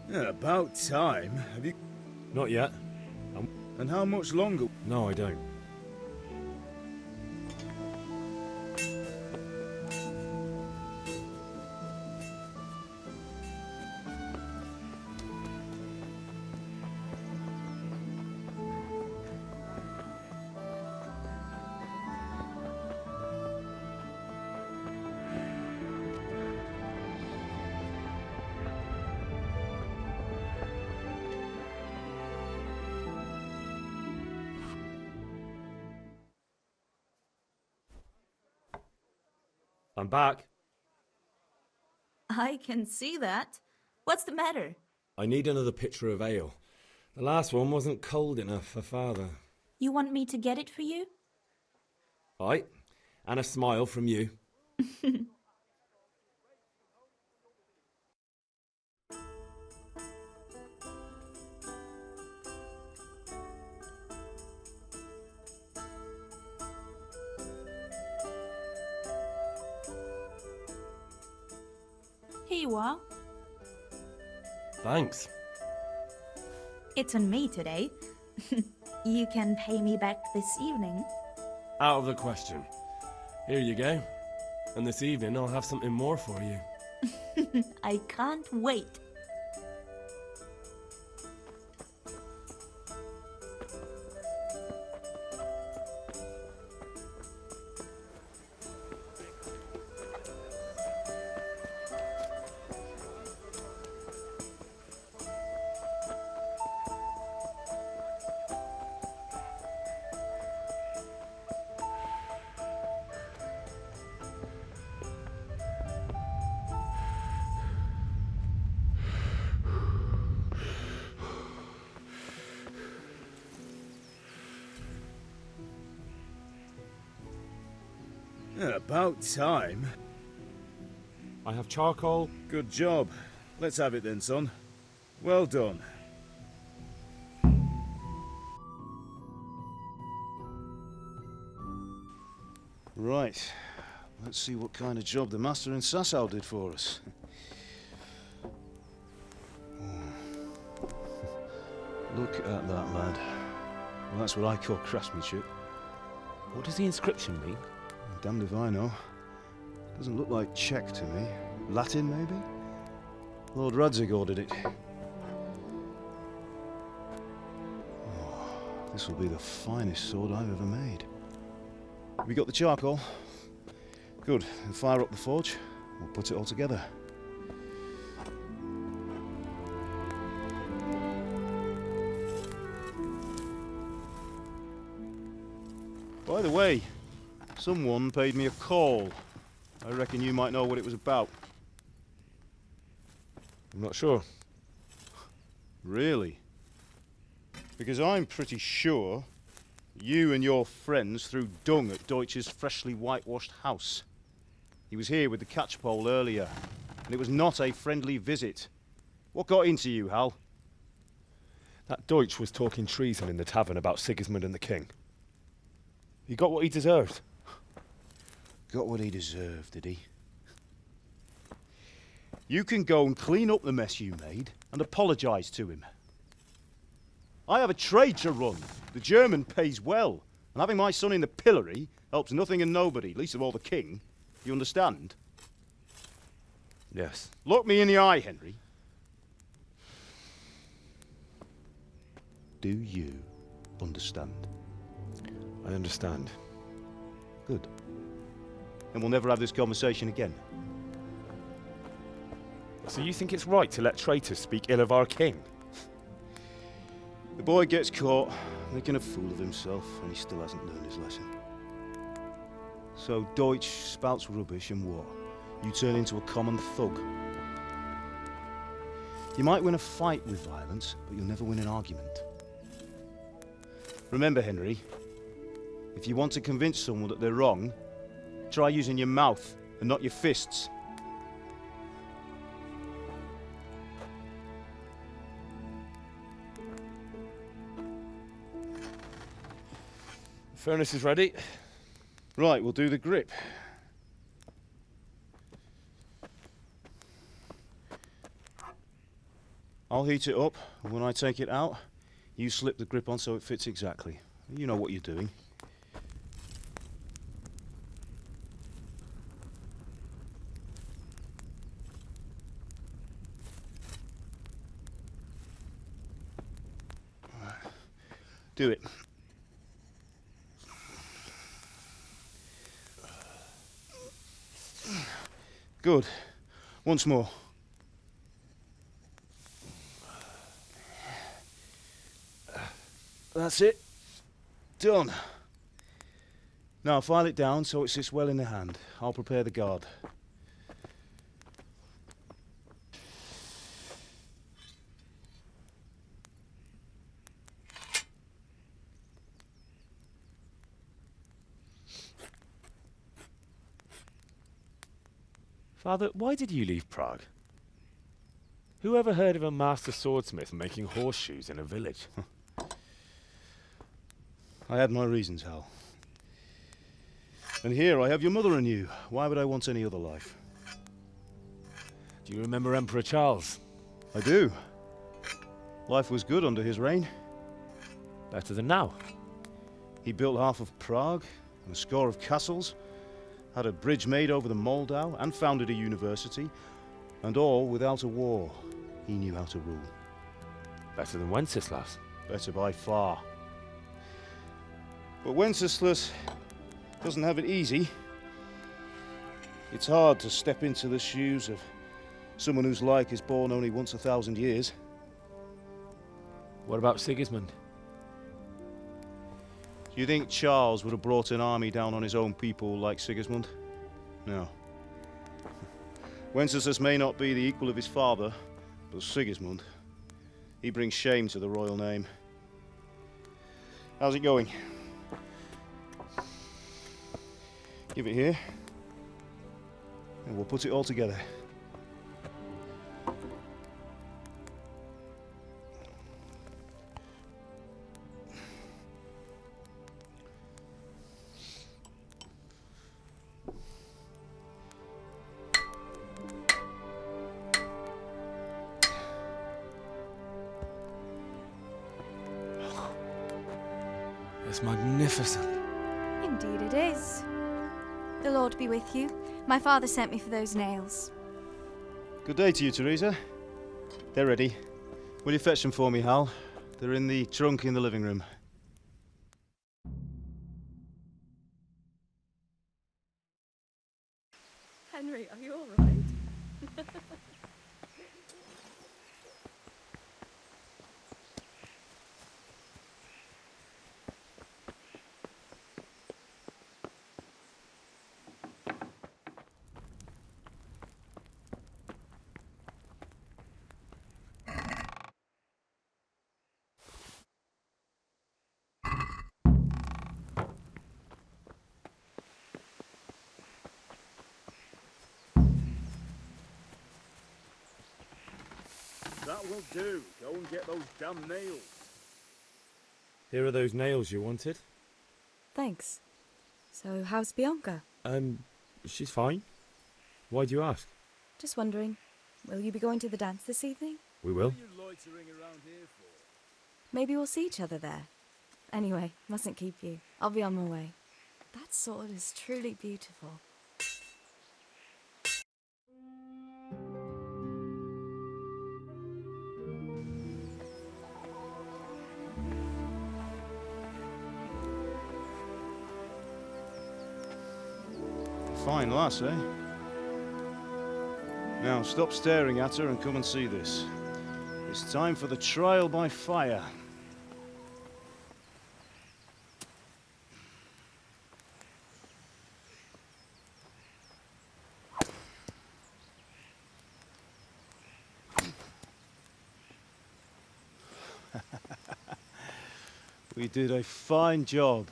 Speaker 3: Yeah, about time. Have you...
Speaker 6: Not yet.
Speaker 3: And how much longer?
Speaker 6: No, I don't. I'm back.
Speaker 17: I can see that. What's the matter?
Speaker 6: I need another pitcher of ale. The last one wasn't cold enough for Father.
Speaker 17: You want me to get it for you?
Speaker 6: Aye, and a smile from you.
Speaker 17: Here you are.
Speaker 5: Thanks.
Speaker 17: It's on me today. You can pay me back this evening.
Speaker 5: Out of the question. Here you go. And this evening I'll have something more for you.
Speaker 17: I can't wait.
Speaker 3: About time.
Speaker 5: I have charcoal.
Speaker 3: Good job. Let's have it then, son. Well done. Right. Let's see what kind of job the master in Sasau did for us. Look at that, lad. Well, that's what I call craftsmanship.
Speaker 6: What does the inscription mean?
Speaker 3: Damned if I know. Doesn't look like Czech to me. Latin, maybe? Lord Radzig ordered it. Oh, this will be the finest sword I've ever made. Have you got the charcoal? Good. Then fire up the forge. We'll put it all together. By the way, someone paid me a call. I reckon you might know what it was about.
Speaker 6: I'm not sure.
Speaker 3: Really? Because I'm pretty sure you and your friends threw dung at Deutsch's freshly whitewashed house. He was here with the catchpole earlier, and it was not a friendly visit. What got into you, Hal?
Speaker 6: That Deutsch was talking treason in the tavern about Sigismund and the king. He got what he deserved.
Speaker 3: Got what he deserved, did he? You can go and clean up the mess you made and apologise to him. I have a trade to run. The German pays well, and having my son in the pillory helps nothing and nobody, least of all the king. You understand?
Speaker 6: Yes.
Speaker 3: Look me in the eye, Henry. Do you understand?
Speaker 6: I understand.
Speaker 3: Good. And we'll never have this conversation again.
Speaker 6: So you think it's right to let traitors speak ill of our king?
Speaker 3: The boy gets caught, making a fool of himself, and he still hasn't learned his lesson. So Deutsch spouts rubbish, and what? You turn into a common thug. You might win a fight with violence, but you'll never win an argument. Remember, Henry, if you want to convince someone that they're wrong, try using your mouth and not your fists.
Speaker 6: The furnace is ready.
Speaker 3: Right, we'll do the grip. I'll heat it up, and when I take it out, you slip the grip on so it fits exactly. You know what you're doing. Do it. Good. Once more. That's it. Done. Now file it down so it sits well in the hand. I'll prepare the guard.
Speaker 6: Father, why did you leave Prague? Who ever heard of a master swordsmith making horseshoes in a village?
Speaker 3: I had my reasons, Hal. And here I have your mother and you. Why would I want any other life?
Speaker 6: Do you remember Emperor Charles?
Speaker 3: I do. Life was good under his reign.
Speaker 6: Better than now.
Speaker 3: He built half of Prague and a score of castles, had a bridge made over the Moldau, and founded a university, and all without a war. He knew how to rule.
Speaker 6: Better than Wenceslas.
Speaker 3: Better by far. But Wenceslas doesn't have it easy. It's hard to step into the shoes of someone whose like is born only once 1,000 years.
Speaker 6: What about Sigismund?
Speaker 3: Do you think Charles would have brought an army down on his own people like Sigismund? No. Wenceslas may not be the equal of his father, but Sigismund, he brings shame to the royal name. How's it going? Give it here, and we'll put it all together.
Speaker 6: It's magnificent.
Speaker 8: Indeed it is. The Lord be with you. My father sent me for those nails.
Speaker 3: Good day to you, Teresa. They're ready. Will you fetch them for me, Hal? They're in the trunk in the living room.
Speaker 1: Henry, are you all right?
Speaker 3: That will do. Go and get those damn nails.
Speaker 6: Here are those nails you wanted.
Speaker 8: Thanks. So, how's Bianca?
Speaker 6: She's fine. Why do you ask?
Speaker 8: Just wondering, will you be going to the dance this evening?
Speaker 6: We will.
Speaker 3: What are you loitering around here for?
Speaker 8: Maybe we'll see each other there. Anyway, mustn't keep you. I'll be on my way. That sword is truly beautiful.
Speaker 3: Fine lass, eh? Now, stop staring at her and come and see this. It's time for the trial by fire. We did a fine job.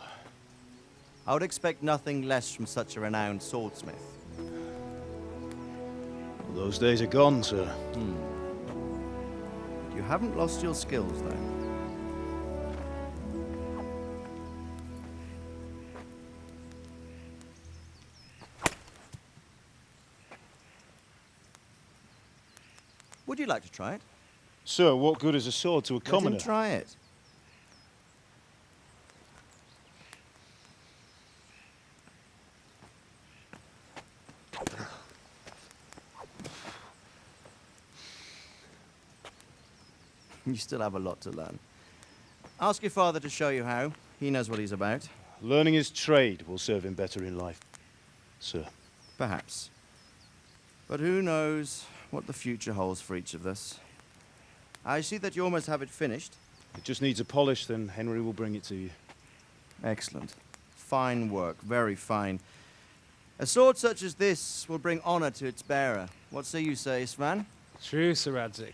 Speaker 22: I would expect nothing less from such a renowned swordsmith.
Speaker 3: Those days are gone, sir.
Speaker 22: You haven't lost your skills, though. Would you like to try it?
Speaker 3: Sir, what good is a sword to a commoner?
Speaker 22: Let him try it. You still have a lot to learn. Ask your father to show you how. He knows what he's about.
Speaker 3: Learning his trade will serve him better in life, sir.
Speaker 22: Perhaps. But who knows what the future holds for each of us. I see that you almost have it finished.
Speaker 3: It just needs a polish, then Henry will bring it to you.
Speaker 22: Excellent. Fine work, very fine. A sword such as this will bring honor to its bearer. What say you, Svan?
Speaker 14: True, Sir Radzik.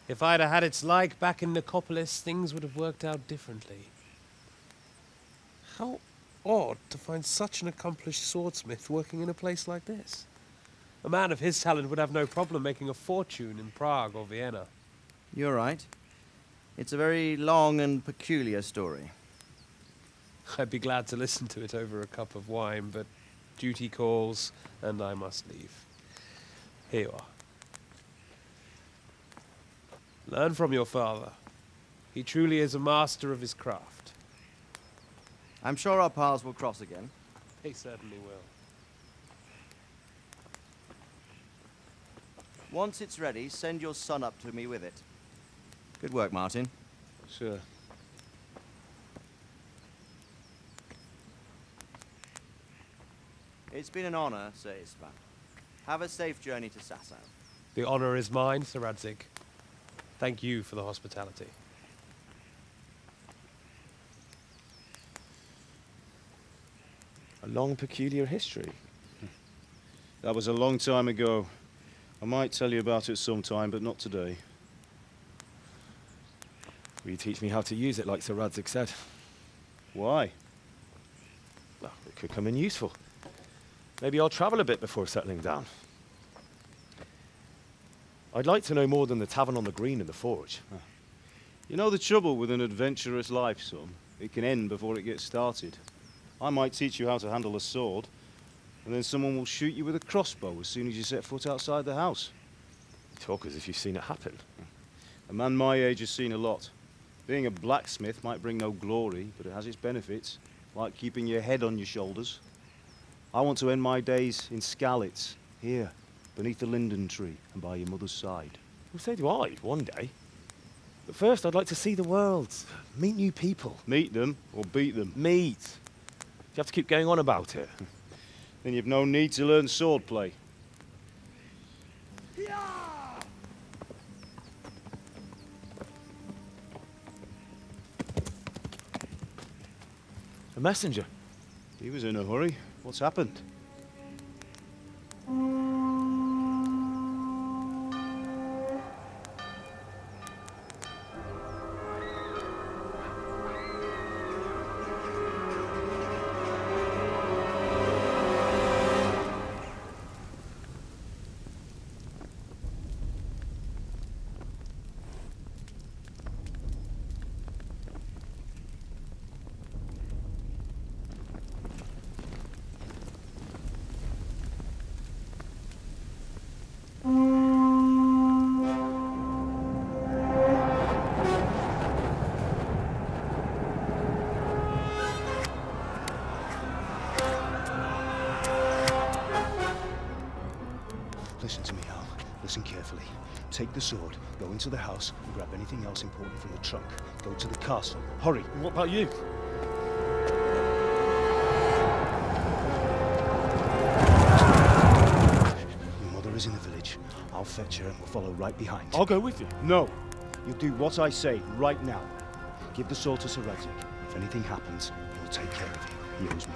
Speaker 14: If I'd have had its like back in Nicopolis, things would have worked out differently. How odd to find such an accomplished swordsmith working in a place like this. A man of his talent would have no problem making a fortune in Prague or Vienna.
Speaker 22: You're right. It's a very long and peculiar story.
Speaker 14: I'd be glad to listen to it over a cup of wine, but duty calls, and I must leave. Here you are. Learn from your father. He truly is a master of his craft.
Speaker 22: I'm sure our paths will cross again.
Speaker 14: They certainly will.
Speaker 22: Once it's ready, send your son up to me with it. Good work, Martin.
Speaker 3: Sure.
Speaker 22: It's been an honor, Sir Istvan. Have a safe journey to Sasau.
Speaker 14: The honor is mine, Sir Radzik. Thank you for the hospitality.
Speaker 6: A long, peculiar history.
Speaker 3: That was a long time ago. I might tell you about it sometime, but not today.
Speaker 6: Will you teach me how to use it, like Sir Radzik said?
Speaker 3: Why?
Speaker 6: Well, it could come in useful. Maybe I'll travel a bit before settling down. I'd like to know more than the tavern on the green and the forge.
Speaker 3: You know the trouble with an adventurous life, son? It can end before it gets started. I might teach you how to handle a sword, and then someone will shoot you with a crossbow as soon as you set foot outside the house.
Speaker 6: You talk as if you've seen it happen.
Speaker 3: A man my age has seen a lot. Being a blacksmith might bring no glory, but it has its benefits, like keeping your head on your shoulders. I want to end my days in Skalitz, here, beneath the linden tree and by your mother's side.
Speaker 6: Well, so do I, one day. But first, I'd like to see the world, meet new people.
Speaker 3: Meet them or beat them?
Speaker 6: Meet. You have to keep going on about it.
Speaker 3: Then you've no need to learn swordplay.
Speaker 6: A messenger.
Speaker 3: He was in a hurry. What's happened? Listen to me, Al. Listen carefully. Take the sword, go into the house, and grab anything else important from the trunk. Go to the castle. Hurry.
Speaker 6: What about you?
Speaker 3: Your mother is in the village. I'll fetch her and we'll follow right behind.
Speaker 6: I'll go with you.
Speaker 3: No. You'll do what I say right now. Give the sword to Sir Radzik. If anything happens, he'll take care of you. He owes me.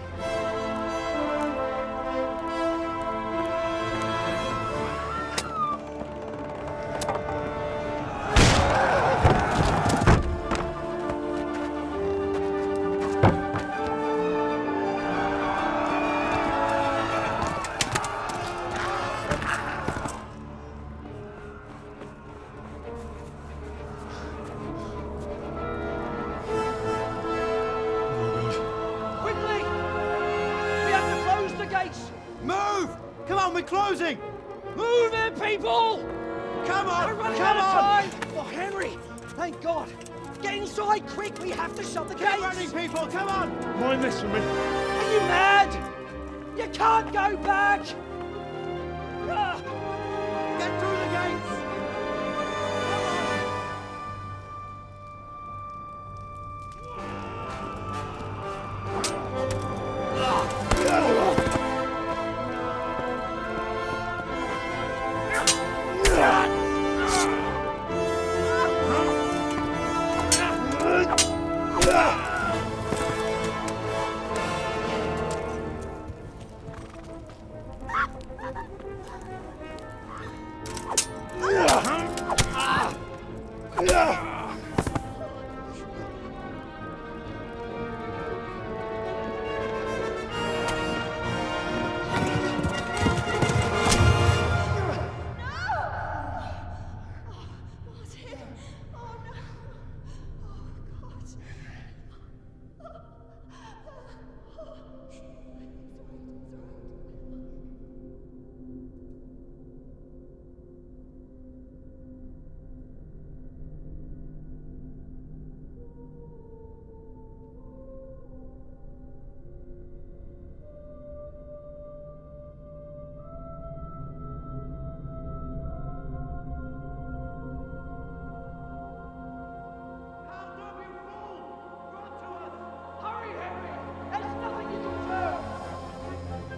Speaker 19: Closing! Move it, people! Come on! We're running out of time! Oh, Henry! Thank God! Get inside, quick! We have to shut the gates! Get running, people! Come on!
Speaker 6: Mind this for me.
Speaker 19: Are you mad? You can't go back! Get through the gates!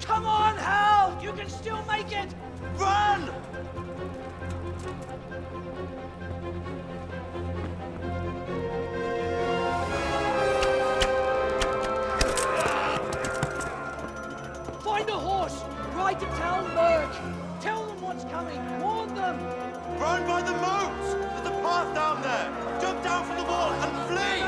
Speaker 19: Come on, Hal! You can still make it! Run! Find a horse! Ride to Talmberg! Tell them what's coming! Warn them!
Speaker 12: Run by the moat! There's a path down there! Jump down from the wall and flee!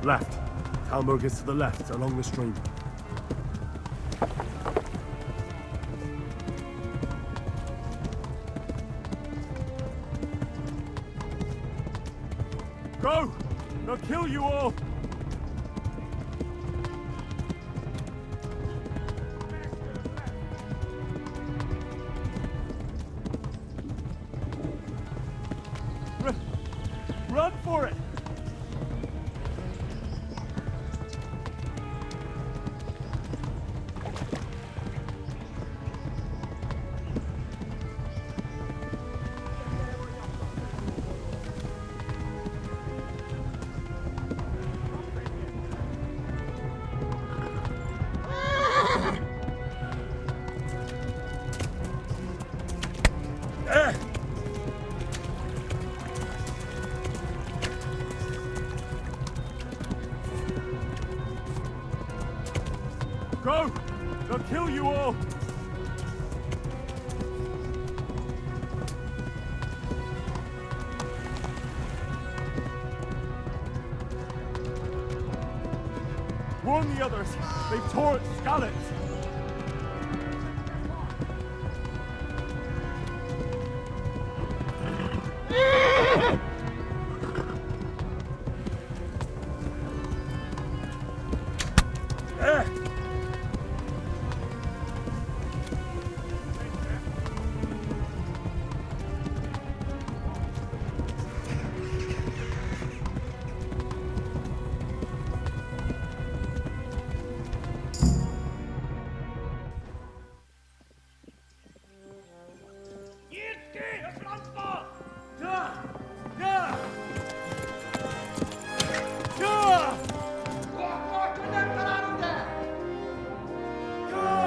Speaker 11: Left. Talmberg is to the left, along the stream. Go! They'll kill you all! Run for it! Go! They'll kill you all! Warn the others! They've torched Skalitz!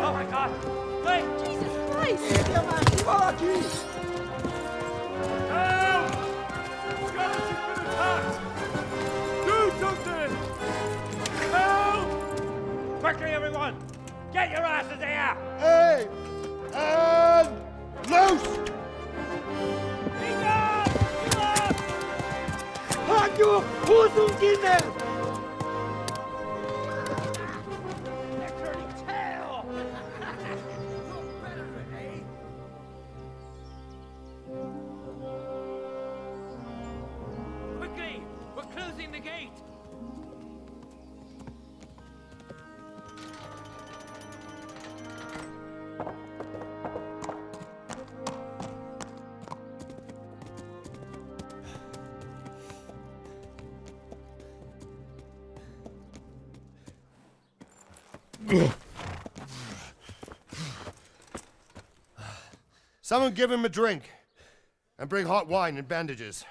Speaker 21: Oh my God! Wait! Jesus Christ!
Speaker 11: Help! Skalitz has been attacked! Do something! Help!
Speaker 18: Quickly, everyone! Get your asses here!
Speaker 12: Hey! And loose!
Speaker 16: Hakio, Husum Kinder!
Speaker 21: Quickly! We're closing the gate!
Speaker 12: Someone give him a drink. And bring hot wine and bandages.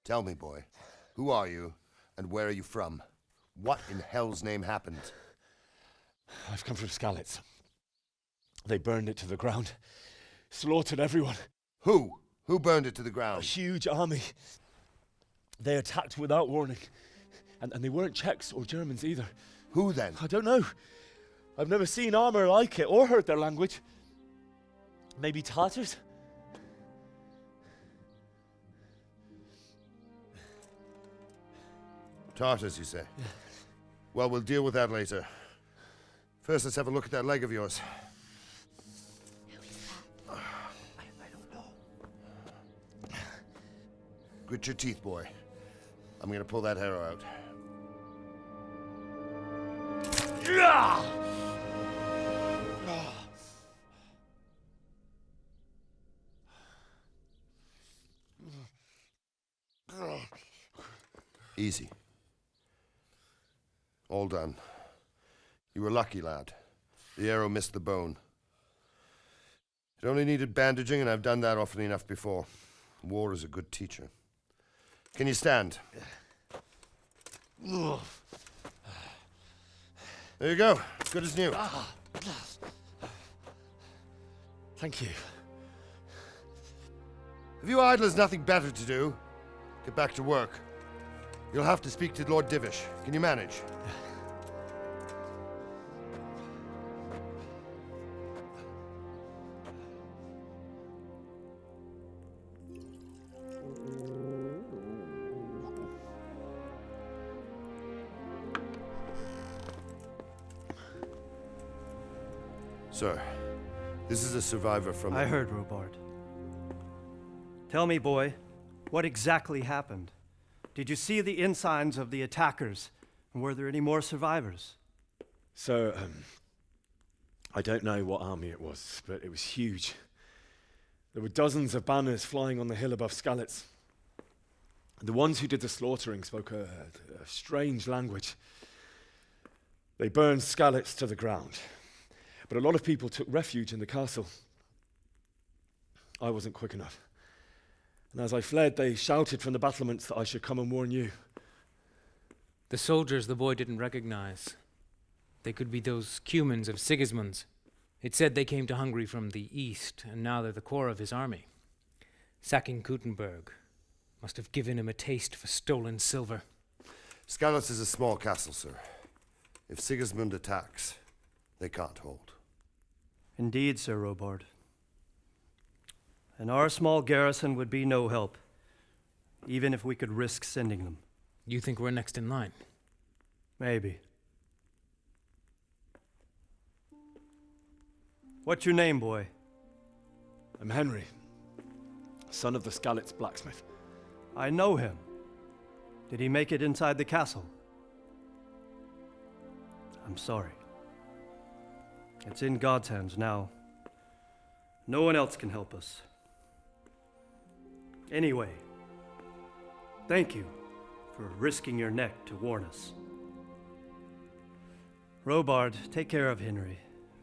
Speaker 12: Tell me, boy, who are you and where are you from? What in hell's name happened?
Speaker 6: I've come from Skalitz. They burned it to the ground. Slaughtered everyone.
Speaker 12: Who? Who burned it to the ground?
Speaker 6: A huge army. They attacked without warning. And they weren't Czechs or Germans either.
Speaker 12: Who then?
Speaker 6: I don't know. I've never seen armor like it or heard their language. Maybe Tatars?
Speaker 12: Tartars, you say? Well, we'll deal with that later. First, let's have a look at that leg of yours.
Speaker 21: I don't know.
Speaker 12: Grit your teeth, boy. I'm gonna pull that arrow out. Easy. All done. You were lucky, lad. The arrow missed the bone. It only needed bandaging, and I've done that often enough before. War is a good teacher. Can you stand? There you go. Good as new.
Speaker 6: Thank you.
Speaker 12: If you idlers nothing better to do, get back to work. You'll have to speak to Lord Divish. Can you manage? Sir, this is a survivor from...
Speaker 7: I heard, Robard. Tell me, boy, what exactly happened? Did you see the ensigns of the attackers? And were there any more survivors?
Speaker 6: So, I don't know what army it was, but it was huge. There were dozens of banners flying on the hill above Skalitz. The ones who did the slaughtering spoke a strange language. They burned Skalitz to the ground, but a lot of people took refuge in the castle. I wasn't quick enough. And as I fled, they shouted from the battlements that I should come and warn you.
Speaker 13: The soldiers the boy didn't recognize. They could be those Cumans of Sigismund's. It said they came to Hungary from the east, and now they're the core of his army. Sacking Gutenberg must have given him a taste for stolen silver.
Speaker 12: Skalitz is a small castle, sir. If Sigismund attacks, they can't hold.
Speaker 7: Indeed, Sir Robard. And our small garrison would be no help, even if we could risk sending them.
Speaker 13: You think we're next in line?
Speaker 7: Maybe. What's your name, boy?
Speaker 6: I'm Henry, son of the Skalitz blacksmith.
Speaker 7: I know him. Did he make it inside the castle? I'm sorry. It's in God's hands now. No one else can help us. Anyway, thank you for risking your neck to warn us. Robard, take care of Henry.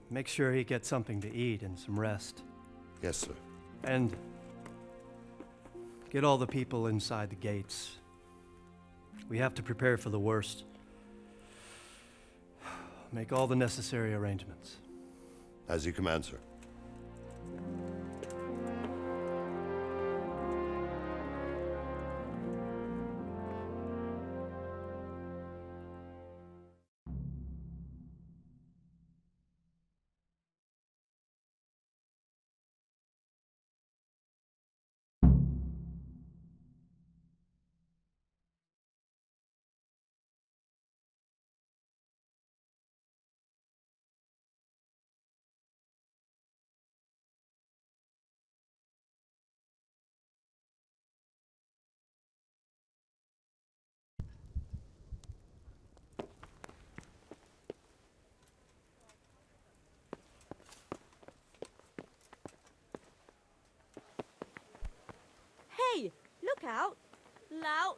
Speaker 7: Make sure he gets something to eat and some rest.
Speaker 12: Yes, sir.
Speaker 7: And get all the people inside the gates. We have to prepare for the worst. Make all the necessary arrangements.
Speaker 12: As you command, sir.
Speaker 17: Hey, look out! Loud